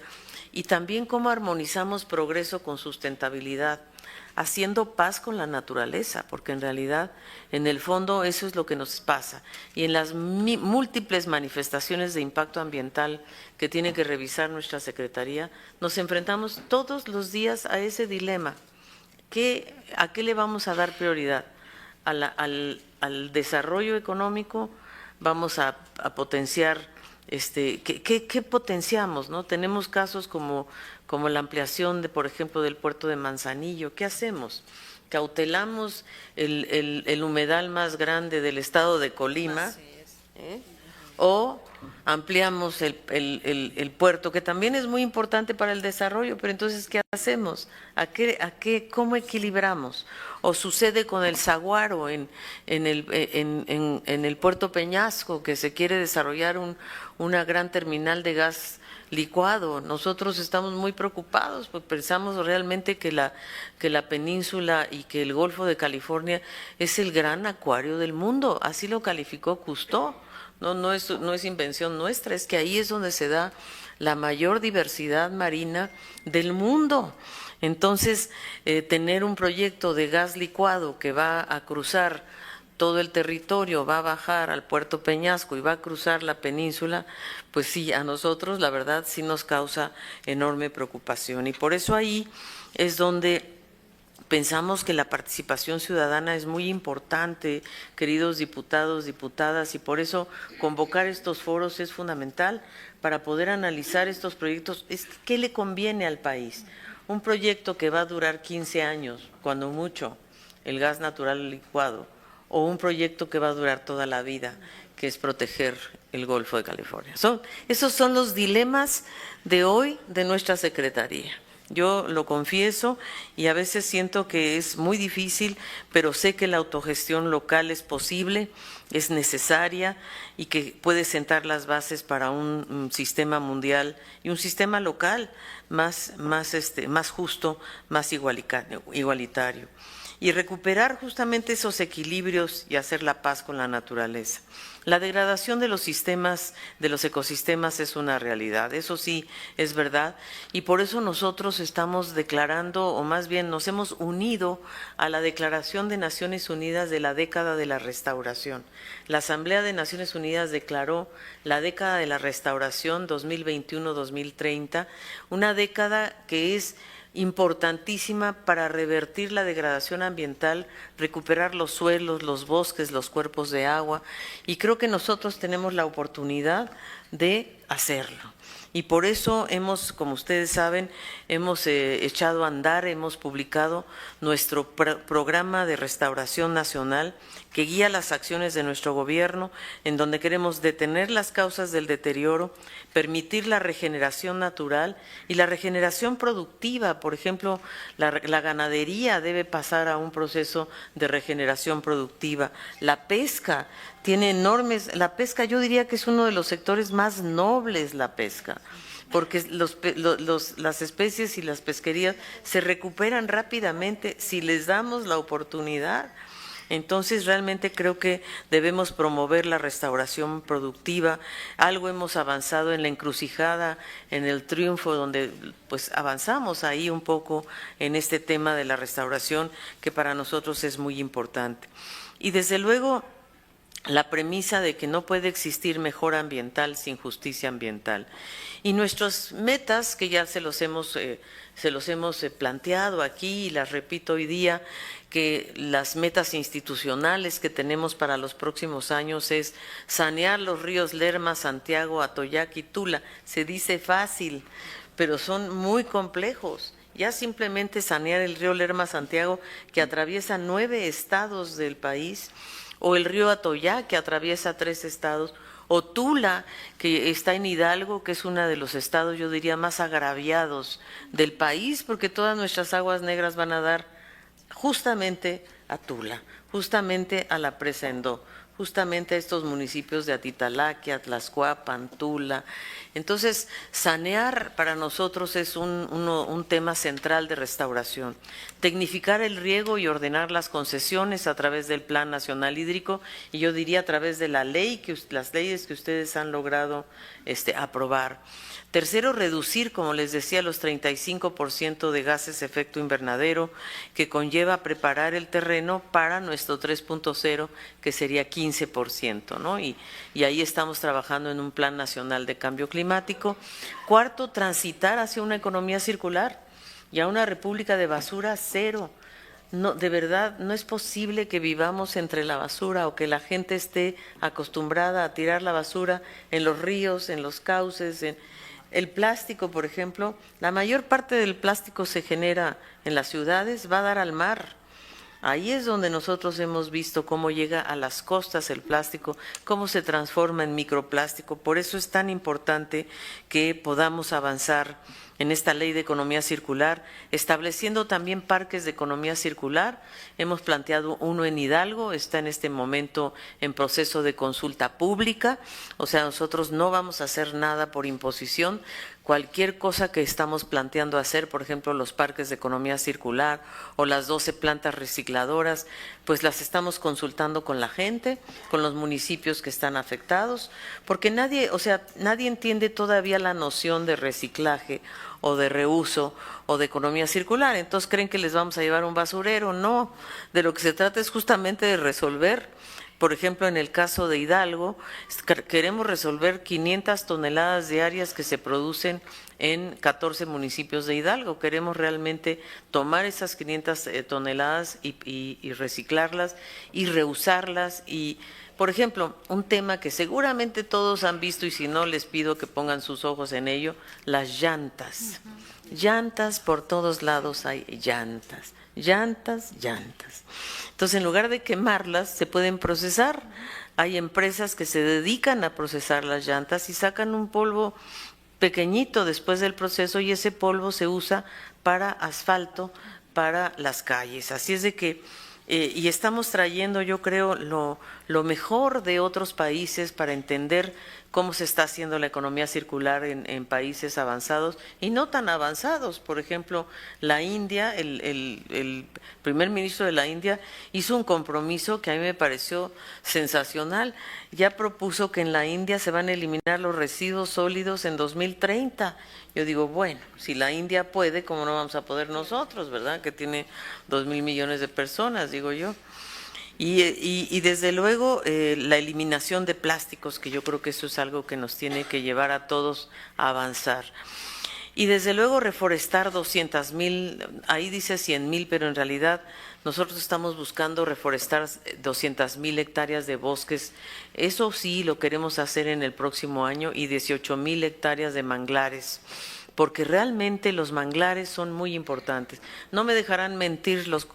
Y también cómo armonizamos progreso con sustentabilidad, haciendo paz con la naturaleza, porque en realidad, en el fondo, eso es lo que nos pasa. Y en las múltiples manifestaciones de impacto ambiental que tiene que revisar nuestra Secretaría, nos enfrentamos todos los días a ese dilema. ¿A qué le vamos a dar prioridad? Al desarrollo económico, vamos a potenciar. ¿Qué potenciamos, ¿no? Tenemos casos como la ampliación, por ejemplo, del puerto de Manzanillo. ¿Qué hacemos? ¿Cautelamos el humedal más grande del estado de Colima? ¿O ampliamos el puerto, que también es muy importante para el desarrollo? Pero entonces, ¿qué hacemos? ¿Cómo equilibramos? O sucede con el Saguaro en el puerto Peñasco, que se quiere desarrollar una gran terminal de gas licuado. Nosotros estamos muy preocupados, pues pensamos realmente que la península y que el Golfo de California es el gran acuario del mundo. Así lo calificó Cousteau. No es invención nuestra, es que ahí es donde se da la mayor diversidad marina del mundo. Entonces, tener un proyecto de gas licuado que va a cruzar todo el territorio, va a bajar al puerto Peñasco y va a cruzar la península, pues sí, a nosotros la verdad sí nos causa enorme preocupación. Y por eso ahí es donde pensamos que la participación ciudadana es muy importante, queridos diputados, diputadas, y por eso convocar estos foros es fundamental para poder analizar estos proyectos. ¿Qué le conviene al país? Un proyecto que va a durar 15 años, cuando mucho, el gas natural licuado, o un proyecto que va a durar toda la vida, que es proteger el Golfo de California. Esos son los dilemas de hoy de nuestra Secretaría. Yo lo confieso y a veces siento que es muy difícil, pero sé que la autogestión local es posible, es necesaria y que puede sentar las bases para un sistema mundial y un sistema local más justo, más igualitario. Y recuperar justamente esos equilibrios y hacer la paz con la naturaleza. La degradación de los sistemas, de los ecosistemas es una realidad, eso sí es verdad, y por eso nosotros estamos declarando, o más bien nos hemos unido a la Declaración de Naciones Unidas de la década de la restauración. La Asamblea de Naciones Unidas declaró la década de la restauración 2021-2030, una década que es importantísima para revertir la degradación ambiental, recuperar los suelos, los bosques, los cuerpos de agua, y creo que nosotros tenemos la oportunidad de hacerlo. Y por eso como ustedes saben, hemos echado a andar, hemos publicado nuestro programa de restauración nacional que guía las acciones de nuestro gobierno, en donde queremos detener las causas del deterioro, permitir la regeneración natural y la regeneración productiva. Por ejemplo, la ganadería debe pasar a un proceso de regeneración productiva. La pesca tiene la pesca yo diría que es uno de los sectores más nobles, la pesca, porque las especies y las pesquerías se recuperan rápidamente si les damos la oportunidad. Entonces, realmente creo que debemos promover la restauración productiva. Algo hemos avanzado en la encrucijada, en el triunfo, donde pues avanzamos ahí un poco en este tema de la restauración, que para nosotros es muy importante. Y desde luego, la premisa de que no puede existir mejora ambiental sin justicia ambiental. Y nuestras metas, que ya se los hemos planteado aquí y las repito hoy día, que las metas institucionales que tenemos para los próximos años es sanear los ríos Lerma, Santiago, Atoyac y Tula. Se dice fácil, pero son muy complejos. Ya simplemente sanear el río Lerma, Santiago, que atraviesa 9 estados del país, o el río Atoyac, que atraviesa 3 estados, o Tula, que está en Hidalgo, que es uno de los estados, yo diría, más agraviados del país, porque todas nuestras aguas negras van a dar justamente a Tula, justamente a la presa Endó, justamente a estos municipios de Atitalaquia, Tlaxcuapan, Tula. Entonces, sanear para nosotros es un tema central de restauración. Tecnificar el riego y ordenar las concesiones a través del Plan Nacional Hídrico, y yo diría a través de las leyes que ustedes han logrado aprobar. Tercero, reducir, como les decía, los 35% de gases de efecto invernadero que conlleva preparar el terreno para nuestro 3.0, que sería 15%, ¿no? Y ahí estamos trabajando en un plan nacional de cambio climático. Cuarto, transitar hacia una economía circular y a una república de basura cero. No, de verdad, no es posible que vivamos entre la basura o que la gente esté acostumbrada a tirar la basura en los ríos, en los cauces, el plástico, por ejemplo. La mayor parte del plástico se genera en las ciudades, va a dar al mar. Ahí es donde nosotros hemos visto cómo llega a las costas el plástico, cómo se transforma en microplástico. Por eso es tan importante que podamos avanzar en esta ley de economía circular, estableciendo también parques de economía circular. Hemos planteado uno en Hidalgo, está en este momento en proceso de consulta pública, o sea, nosotros no vamos a hacer nada por imposición. Cualquier cosa que estamos planteando hacer, por ejemplo, los parques de economía circular o las 12 plantas recicladoras, pues las estamos consultando con la gente, con los municipios que están afectados, porque nadie entiende todavía la noción de reciclaje o de reuso o de economía circular. Entonces creen que les vamos a llevar un basurero. No, de lo que se trata es justamente de resolver. Por ejemplo, en el caso de Hidalgo, queremos resolver 500 toneladas diarias que se producen en 14 municipios de Hidalgo. Queremos realmente tomar esas 500 toneladas y reciclarlas y reusarlas. Y, por ejemplo, un tema que seguramente todos han visto, y si no les pido que pongan sus ojos en ello, las llantas. Llantas, por todos lados hay llantas. Llantas. Entonces, en lugar de quemarlas, se pueden procesar. Hay empresas que se dedican a procesar las llantas y sacan un polvo pequeñito después del proceso, y ese polvo se usa para asfalto, para las calles. Así es de que, y estamos trayendo, yo creo, lo mejor de otros países para entender cómo se está haciendo la economía circular en países avanzados y no tan avanzados. Por ejemplo, la India, el primer ministro de la India hizo un compromiso que a mí me pareció sensacional. Ya propuso que en la India se van a eliminar los residuos sólidos en 2030. Yo digo, bueno, si la India puede, ¿cómo no vamos a poder nosotros, verdad? Que tiene 2,000 millones de personas, digo yo. Y desde luego la eliminación de plásticos, que yo creo que eso es algo que nos tiene que llevar a todos a avanzar. Y desde luego reforestar 200,000, ahí dice 100,000, pero en realidad nosotros estamos buscando reforestar 200,000 hectáreas de bosques. Eso sí lo queremos hacer en el próximo año, y 18,000 hectáreas de manglares, porque realmente los manglares son muy importantes. No me dejarán mentir los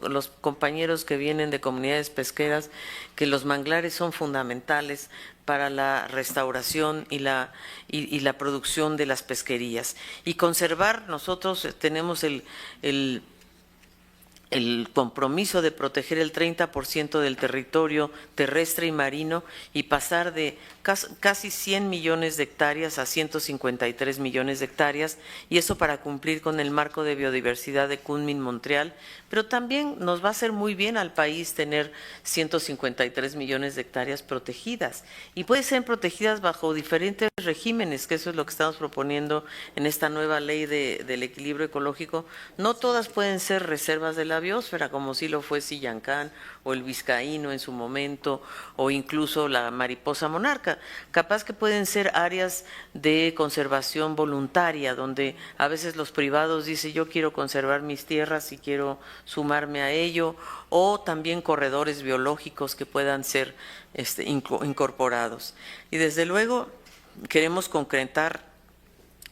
compañeros que vienen de comunidades pesqueras, que los manglares son fundamentales para la restauración y la producción de las pesquerías. Y conservar, nosotros tenemos el compromiso de proteger el 30% del territorio terrestre y marino y pasar de casi 100 millones de hectáreas a 153 millones de hectáreas, y eso para cumplir con el marco de biodiversidad de Kunming-Montreal, pero también nos va a hacer muy bien al país tener 153 millones de hectáreas protegidas, y pueden ser protegidas bajo diferentes regímenes, que eso es lo que estamos proponiendo en esta nueva ley del equilibrio ecológico. No todas pueden ser reservas de la biosfera, como sí lo fue Sillancán o el Vizcaíno en su momento, o incluso la mariposa monarca. Capaz que pueden ser áreas de conservación voluntaria, donde a veces los privados dicen yo quiero conservar mis tierras y quiero sumarme a ello, o también corredores biológicos que puedan ser incorporados. Y desde luego queremos concretar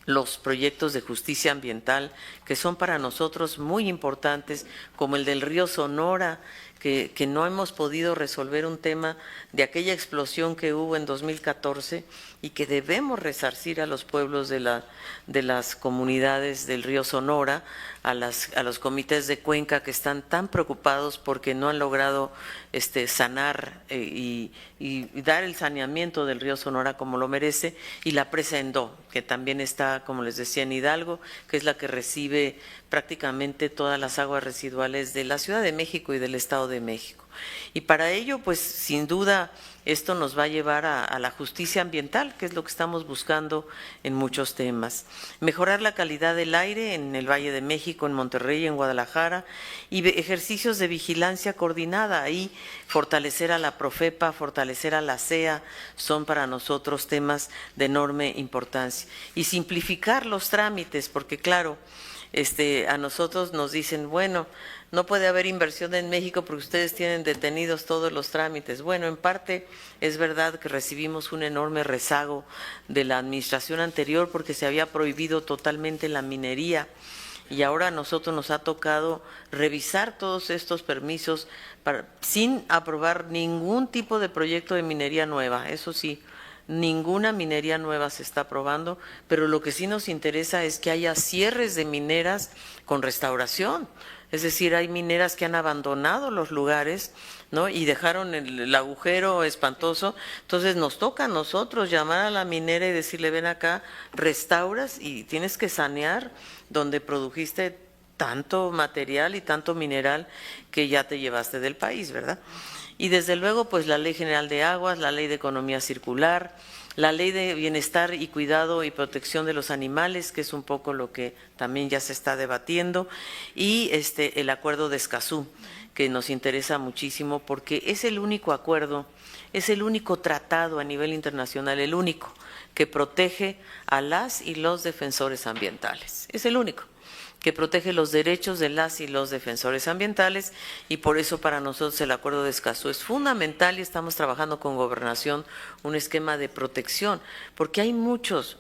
los proyectos de justicia ambiental que son para nosotros muy importantes, como el del río Sonora, que no hemos podido resolver un tema de aquella explosión que hubo en 2014 y que debemos resarcir a los pueblos de las comunidades del río Sonora, a los comités de Cuenca que están tan preocupados porque no han logrado sanar y dar el saneamiento del río Sonora como lo merece, y la presa Endó, que también está, como les decía, en Hidalgo, que es la que recibe prácticamente todas las aguas residuales de la Ciudad de México y del Estado de México. Y para ello, pues sin duda, esto nos va a llevar a la justicia ambiental, que es lo que estamos buscando en muchos temas. Mejorar la calidad del aire en el Valle de México, en Monterrey, en Guadalajara, y ejercicios de vigilancia coordinada. Ahí fortalecer a la Profepa, fortalecer a la CEA, son para nosotros temas de enorme importancia. Y simplificar los trámites, porque claro, a nosotros nos dicen, bueno, no puede haber inversión en México porque ustedes tienen detenidos todos los trámites. Bueno, en parte es verdad que recibimos un enorme rezago de la administración anterior porque se había prohibido totalmente la minería, y ahora a nosotros nos ha tocado revisar todos estos permisos sin aprobar ningún tipo de proyecto de minería nueva. Eso sí, ninguna minería nueva se está aprobando, pero lo que sí nos interesa es que haya cierres de mineras con restauración. Es decir, hay mineras que han abandonado los lugares, ¿no?, y dejaron el agujero espantoso. Entonces nos toca a nosotros llamar a la minera y decirle, ven acá, restauras y tienes que sanear donde produjiste tanto material y tanto mineral que ya te llevaste del país, ¿verdad? Y desde luego, pues la Ley General de Aguas, la Ley de Economía Circular, la Ley de Bienestar y Cuidado y Protección de los Animales, que es un poco lo que también ya se está debatiendo, y el Acuerdo de Escazú, que nos interesa muchísimo porque es el único acuerdo, es el único tratado a nivel internacional, el único que protege a las y los defensores ambientales. Es el único que protege los derechos de las y los defensores ambientales, y por eso para nosotros el Acuerdo de Escazú es fundamental, y estamos trabajando con Gobernación un esquema de protección, porque hay muchos,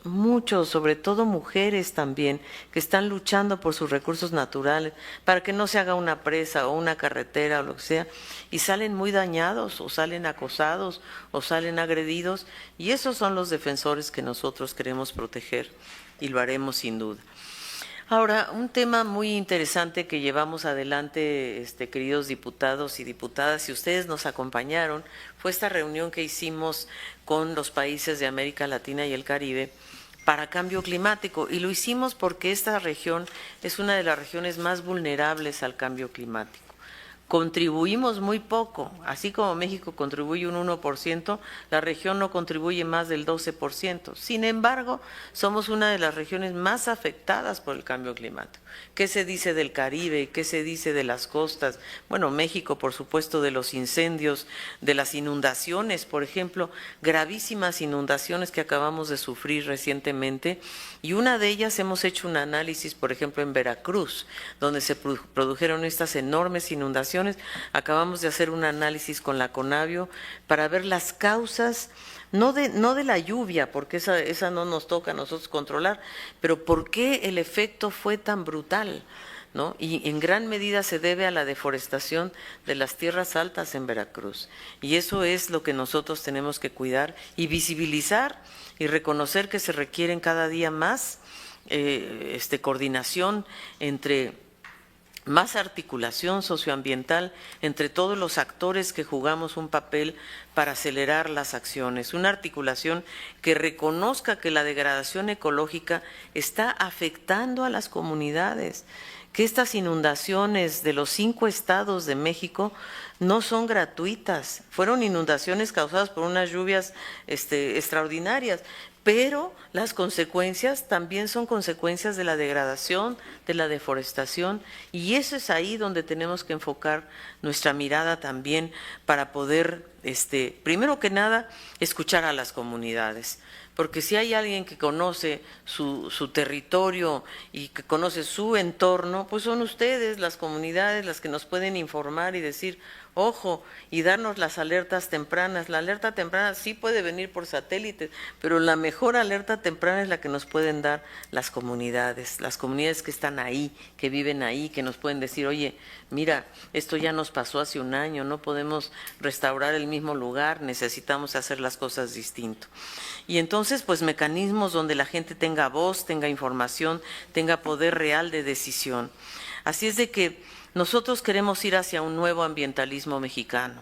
sobre todo mujeres también, que están luchando por sus recursos naturales, para que no se haga una presa o una carretera o lo que sea, y salen muy dañados, o salen acosados, o salen agredidos, y esos son los defensores que nosotros queremos proteger, y lo haremos sin duda. Ahora, un tema muy interesante que llevamos adelante, queridos diputados y diputadas, y ustedes nos acompañaron, fue esta reunión que hicimos con los países de América Latina y el Caribe para cambio climático, y lo hicimos porque esta región es una de las regiones más vulnerables al cambio climático. Contribuimos muy poco, así como México contribuye un 1%, la región no contribuye más del 12%. Sin embargo, somos una de las regiones más afectadas por el cambio climático. ¿Qué se dice del Caribe? ¿Qué se dice de las costas? Bueno, México, por supuesto, de los incendios, de las inundaciones, por ejemplo, gravísimas inundaciones que acabamos de sufrir recientemente, y una de ellas hemos hecho un análisis, por ejemplo, en Veracruz, donde se produjeron estas enormes inundaciones. Acabamos de hacer un análisis con la Conavio para ver las causas, no de la lluvia, porque esa no nos toca a nosotros controlar, pero por qué el efecto fue tan brutal, ¿no? Y en gran medida se debe a la deforestación de las tierras altas en Veracruz. Y eso es lo que nosotros tenemos que cuidar y visibilizar y reconocer que se requieren cada día más coordinación más articulación socioambiental entre todos los actores que jugamos un papel para acelerar las acciones, una articulación que reconozca que la degradación ecológica está afectando a las comunidades, que estas inundaciones de los 5 estados de México no son gratuitas, fueron inundaciones causadas por unas lluvias extraordinarias, pero las consecuencias también son consecuencias de la degradación, de la deforestación, y eso es ahí donde tenemos que enfocar nuestra mirada también para poder, primero que nada, escuchar a las comunidades. Porque si hay alguien que conoce su territorio y que conoce su entorno, pues son ustedes, las comunidades, las que nos pueden informar y decir, Ojo, y darnos las alertas tempranas. La alerta temprana sí puede venir por satélite, pero la mejor alerta temprana es la que nos pueden dar las comunidades que están ahí, que viven ahí, que nos pueden decir, oye, mira, esto ya nos pasó hace un año, no podemos restaurar el mismo lugar, necesitamos hacer las cosas distinto. Y entonces, pues mecanismos donde la gente tenga voz, tenga información, tenga poder real de decisión. Así es de que nosotros queremos ir hacia un nuevo ambientalismo mexicano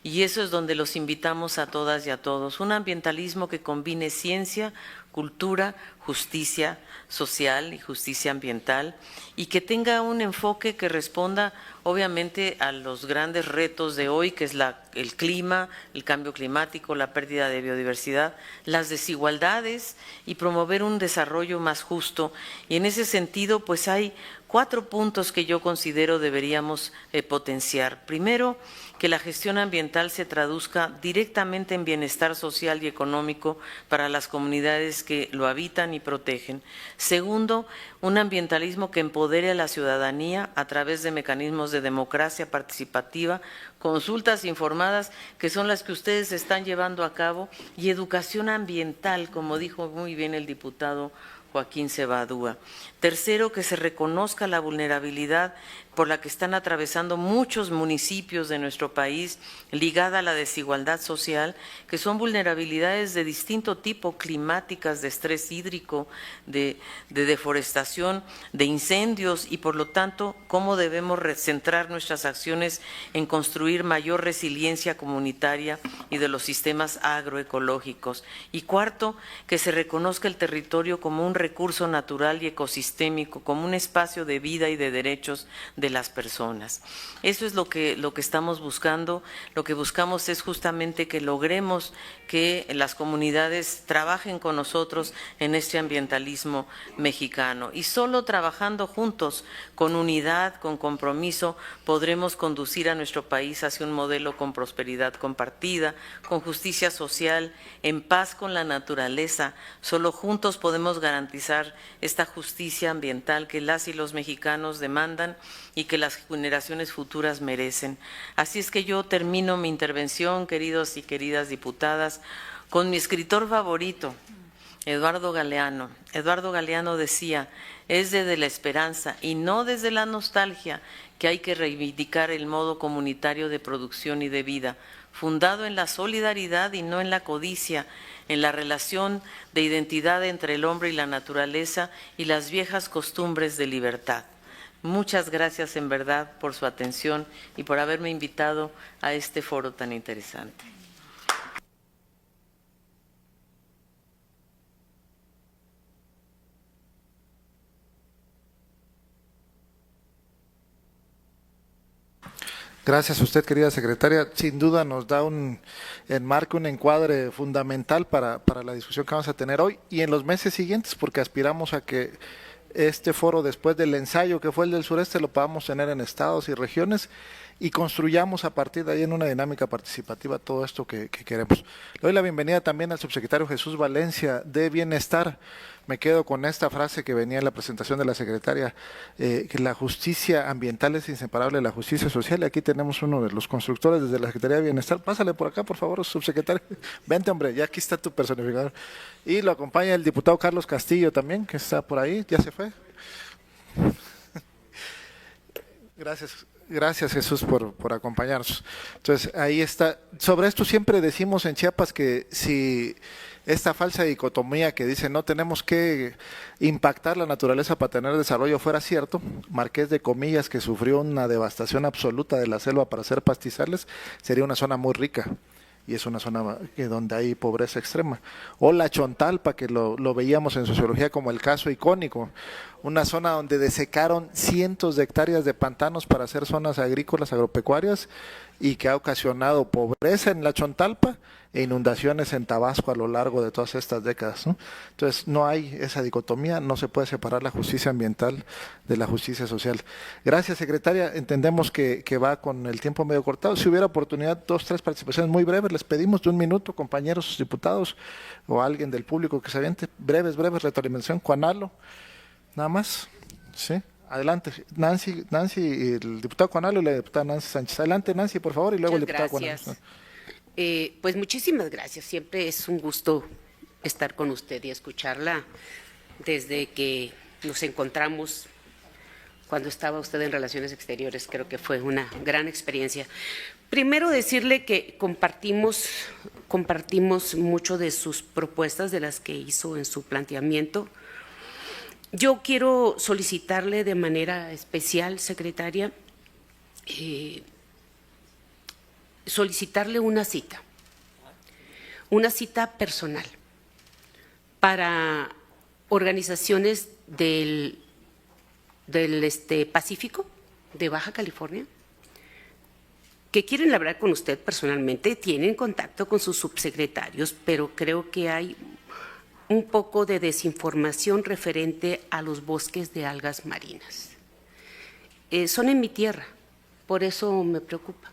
y eso es donde los invitamos a todas y a todos. Un ambientalismo que combine ciencia, cultura, justicia social y justicia ambiental y que tenga un enfoque que responda obviamente a los grandes retos de hoy, que es el clima, el cambio climático, la pérdida de biodiversidad, las desigualdades y promover un desarrollo más justo. Y en ese sentido, pues hay 4 puntos que yo considero deberíamos potenciar. Primero, que la gestión ambiental se traduzca directamente en bienestar social y económico para las comunidades que lo habitan y protegen. Segundo, un ambientalismo que empodere a la ciudadanía a través de mecanismos de democracia participativa, consultas informadas, que son las que ustedes están llevando a cabo, y educación ambiental, como dijo muy bien el diputado Joaquín Cebadúa. Tercero, que se reconozca la vulnerabilidad por la que están atravesando muchos municipios de nuestro país, ligada a la desigualdad social, que son vulnerabilidades de distinto tipo, climáticas, de estrés hídrico, de deforestación, de incendios, y por lo tanto, cómo debemos centrar nuestras acciones en construir mayor resiliencia comunitaria y de los sistemas agroecológicos. Y cuarto, que se reconozca el territorio como un recurso natural y ecosistémico, como un espacio de vida y de derechos de las personas. Eso es lo que estamos buscando. Lo que buscamos es justamente que logremos que las comunidades trabajen con nosotros en este ambientalismo mexicano. Y solo trabajando juntos, con unidad, con compromiso, podremos conducir a nuestro país hacia un modelo con prosperidad compartida, con justicia social, en paz con la naturaleza. Solo juntos podemos garantizar esta justicia ambiental que las y los mexicanos demandan y que las generaciones futuras merecen. Así es que yo termino mi intervención, queridos y queridas diputadas, con mi escritor favorito, Eduardo Galeano. Eduardo Galeano decía, es desde la esperanza y no desde la nostalgia que hay que reivindicar el modo comunitario de producción y de vida, fundado en la solidaridad y no en la codicia, en la relación de identidad entre el hombre y la naturaleza y las viejas costumbres de libertad. Muchas gracias en verdad por su atención y por haberme invitado a este foro tan interesante. Gracias a usted, querida secretaria. Sin duda nos da un enmarque, un encuadre fundamental para la discusión que vamos a tener hoy y en los meses siguientes, porque aspiramos a que este foro, después del ensayo que fue el del sureste, lo podamos tener en estados y regiones y construyamos a partir de ahí en una dinámica participativa todo esto que queremos. Le doy la bienvenida también al subsecretario Jesús Valencia de Bienestar. Me quedo con esta frase que venía en la presentación de la secretaria, que la justicia ambiental es inseparable de la justicia social. Y aquí tenemos uno de los constructores desde la Secretaría de Bienestar. Pásale por acá, por favor, subsecretario. Vente, hombre, ya aquí está tu personificador. Y lo acompaña el diputado Carlos Castillo también, que está por ahí. ¿Ya se fue? Gracias Jesús por acompañarnos. Entonces, ahí está. Sobre esto siempre decimos en Chiapas que si esta falsa dicotomía que dice no tenemos que impactar la naturaleza para tener desarrollo fuera cierto, Marqués de Comillas, que sufrió una devastación absoluta de la selva para hacer pastizales, sería una zona muy rica. Y es una zona donde hay pobreza extrema. O la Chontalpa, que lo veíamos en sociología como el caso icónico, una zona donde desecaron cientos de hectáreas de pantanos para hacer zonas agrícolas, agropecuarias, y que ha ocasionado pobreza en la Chontalpa e inundaciones en Tabasco a lo largo de todas estas décadas, ¿no? Entonces no hay esa dicotomía, no se puede separar la justicia ambiental de la justicia social. Gracias, secretaria. Entendemos que va con el tiempo medio cortado. Si hubiera oportunidad, 2, 3 participaciones muy breves, les pedimos de 1 minuto, compañeros diputados o alguien del público que se aviente. Breves, retroalimentación. Juanalo, nada más. ¿Sí? Adelante, Nancy, el diputado Cuanalo y la diputada Nancy Sánchez. Adelante, Nancy, por favor, y luego el diputado Cuanalo. Pues muchísimas gracias. Siempre es un gusto estar con usted y escucharla desde que nos encontramos cuando estaba usted en Relaciones Exteriores. Creo que fue una gran experiencia. Primero decirle que compartimos mucho de sus propuestas, de las que hizo en su planteamiento. Yo quiero solicitarle de manera especial, secretaria, solicitarle una cita personal para organizaciones del Pacífico, de Baja California, que quieren hablar con usted personalmente, tienen contacto con sus subsecretarios, pero creo que hay un poco de desinformación referente a los bosques de algas marinas. Son en mi tierra, por eso me preocupa.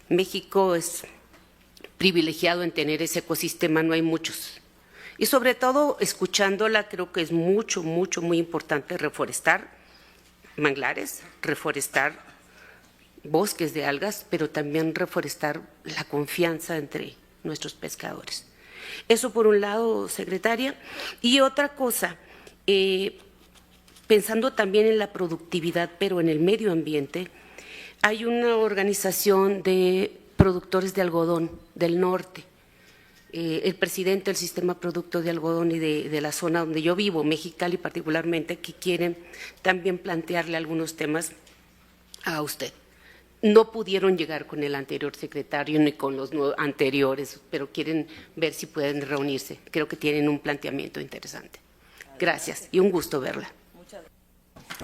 México es privilegiado en tener ese ecosistema, no hay muchos. Y sobre todo, escuchándola, creo que es muy importante reforestar manglares, reforestar bosques de algas, pero también reforestar la confianza entre nuestros pescadores. Eso por un lado, secretaria. Y otra cosa, pensando también en la productividad, pero en el medio ambiente, hay una organización de productores de algodón del norte. El presidente del Sistema Producto de Algodón y de la zona donde yo vivo, Mexicali particularmente, que quieren también plantearle algunos temas a usted. No pudieron llegar con el anterior secretario ni con los anteriores, pero quieren ver si pueden reunirse. Creo que tienen un planteamiento interesante. Gracias y un gusto verla.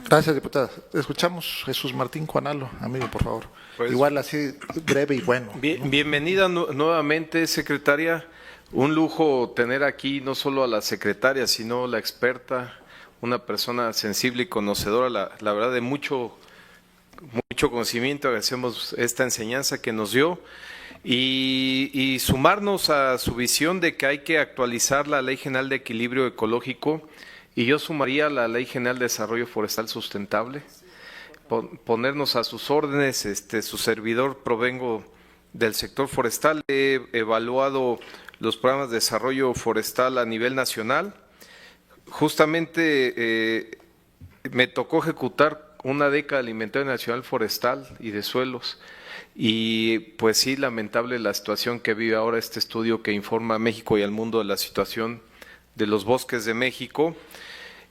Gracias, diputada. Escuchamos Jesús Martín Cuanalo, amigo, por favor. Pues, igual así breve y bueno. Bienvenida nuevamente, secretaria. Un lujo tener aquí no solo a la secretaria, sino la experta, una persona sensible y conocedora, la verdad, de mucho conocimiento. Agradecemos esta enseñanza que nos dio y sumarnos a su visión de que hay que actualizar la Ley General de Equilibrio Ecológico, y yo sumaría la Ley General de Desarrollo Forestal Sustentable, ponernos a sus órdenes. Su servidor provengo del sector forestal, he evaluado los programas de desarrollo forestal a nivel nacional. Justamente me tocó ejecutar una década del Inventario Nacional Forestal y de Suelos, y pues sí, lamentable la situación que vive ahora este estudio que informa a México y al mundo de la situación de los bosques de México.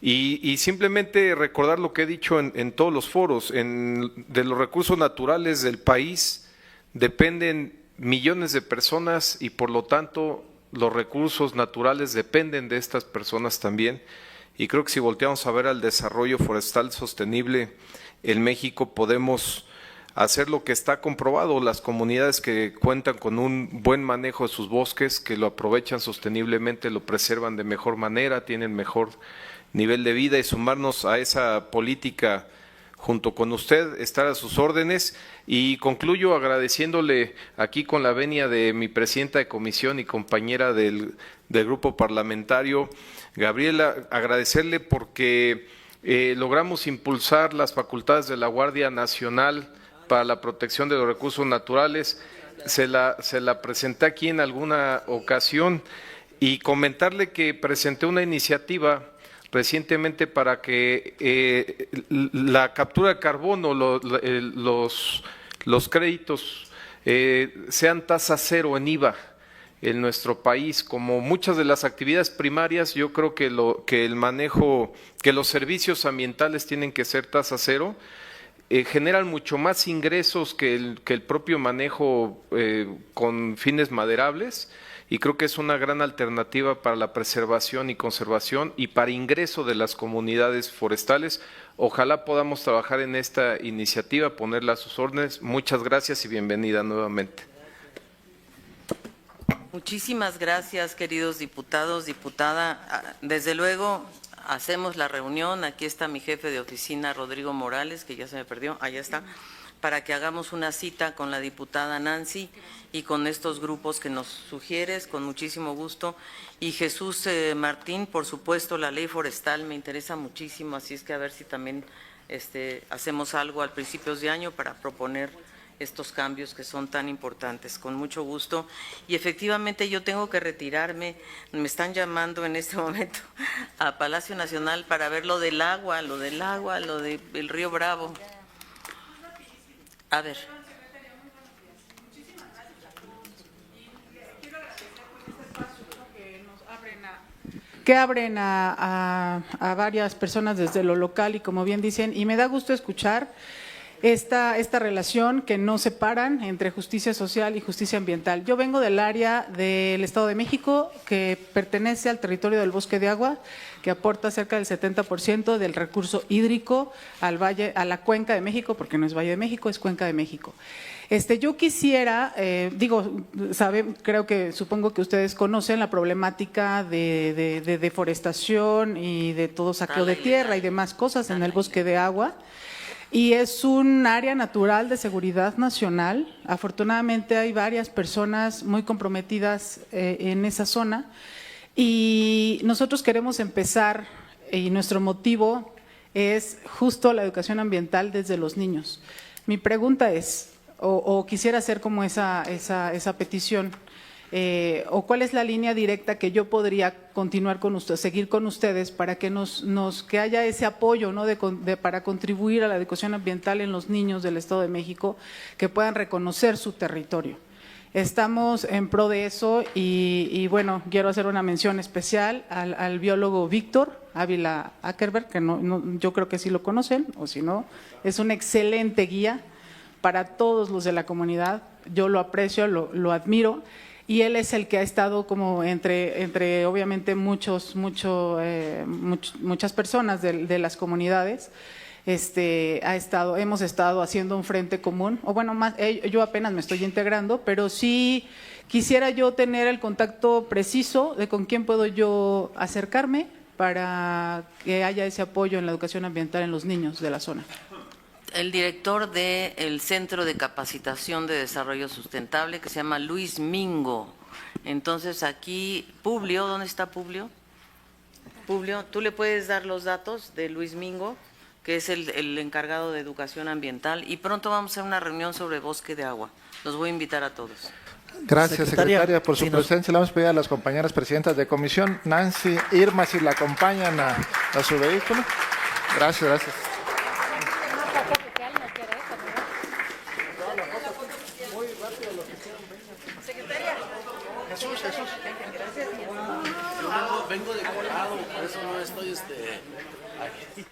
Y simplemente recordar lo que he dicho en todos los foros: de los recursos naturales del país dependen millones de personas, y por lo tanto los recursos naturales dependen de estas personas también. Y creo que si volteamos a ver al desarrollo forestal sostenible en México, podemos hacer lo que está comprobado: las comunidades que cuentan con un buen manejo de sus bosques, que lo aprovechan sosteniblemente, lo preservan de mejor manera, tienen mejor nivel de vida, y sumarnos a esa política junto con usted, estar a sus órdenes. Y concluyo agradeciéndole aquí con la venia de mi presidenta de comisión y compañera del grupo parlamentario, Gabriela, agradecerle porque logramos impulsar las facultades de la Guardia Nacional para la protección de los recursos naturales. Se la presenté aquí en alguna ocasión, y comentarle que presenté una iniciativa recientemente para que la captura de carbono, los créditos sean tasa cero en IVA en nuestro país. Como muchas de las actividades primarias, yo creo que el manejo, que los servicios ambientales tienen que ser tasa cero. Generan mucho más ingresos que el propio manejo con fines maderables, y creo que es una gran alternativa para la preservación y conservación y para ingreso de las comunidades forestales. Ojalá podamos trabajar en esta iniciativa, ponerla a sus órdenes. Muchas gracias y bienvenida nuevamente. Muchísimas gracias, queridos diputados, diputada. Desde luego hacemos la reunión. Aquí está mi jefe de oficina, Rodrigo Morales, que ya se me perdió, allá está, para que hagamos una cita con la diputada Nancy y con estos grupos que nos sugieres, con muchísimo gusto. Y Jesús Martín, por supuesto, la ley forestal me interesa muchísimo, así es que a ver si también hacemos algo al principios de año para proponer estos cambios que son tan importantes, con mucho gusto. Y efectivamente yo tengo que retirarme, me están llamando en este momento a Palacio Nacional para ver lo del agua, lo del Río Bravo. A ver. Que abren a varias personas desde lo local y como bien dicen, y me da gusto escuchar esta relación que no separan entre justicia social y justicia ambiental. Yo vengo del área del Estado de México que pertenece al territorio del Bosque de Agua, que aporta cerca del 70% del recurso hídrico al valle, a la Cuenca de México, porque no es Valle de México, es Cuenca de México. Yo quisiera, supongo que ustedes conocen la problemática de deforestación y de todo saqueo de tierra y demás cosas en el Bosque de Agua. Y es un área natural de seguridad nacional. Afortunadamente hay varias personas muy comprometidas en esa zona y nosotros queremos empezar, y nuestro motivo es justo la educación ambiental desde los niños. Mi pregunta es, o quisiera hacer como esa petición, o cuál es la línea directa que yo podría continuar con ustedes, seguir con ustedes para que que haya ese apoyo, ¿no? para contribuir a la educación ambiental en los niños del Estado de México, que puedan reconocer su territorio. Estamos en pro de eso y bueno, quiero hacer una mención especial al biólogo Víctor Ávila Ackerberg, que yo creo que sí lo conocen, o si no, es un excelente guía para todos los de la comunidad. Yo lo aprecio, lo admiro. Y él es el que ha estado como entre obviamente muchas personas de las comunidades, hemos estado haciendo un frente común, o bueno, yo apenas me estoy integrando, pero sí quisiera yo tener el contacto preciso de con quién puedo yo acercarme para que haya ese apoyo en la educación ambiental en los niños de la zona. El director del Centro de Capacitación de Desarrollo Sustentable, que se llama Luis Mingo. Entonces aquí, Publio, ¿dónde está Publio? Publio, ¿tú le puedes dar los datos de Luis Mingo, que es el encargado de educación ambiental? Y pronto vamos a hacer una reunión sobre Bosque de Agua. Los voy a invitar a todos. Gracias, secretaria, por su presencia. Le vamos a pedir a las compañeras presidentas de comisión, Nancy, Irma, si la acompañan a su vehículo. Gracias. Jesús. Yo vengo de colado, por eso no estoy aquí.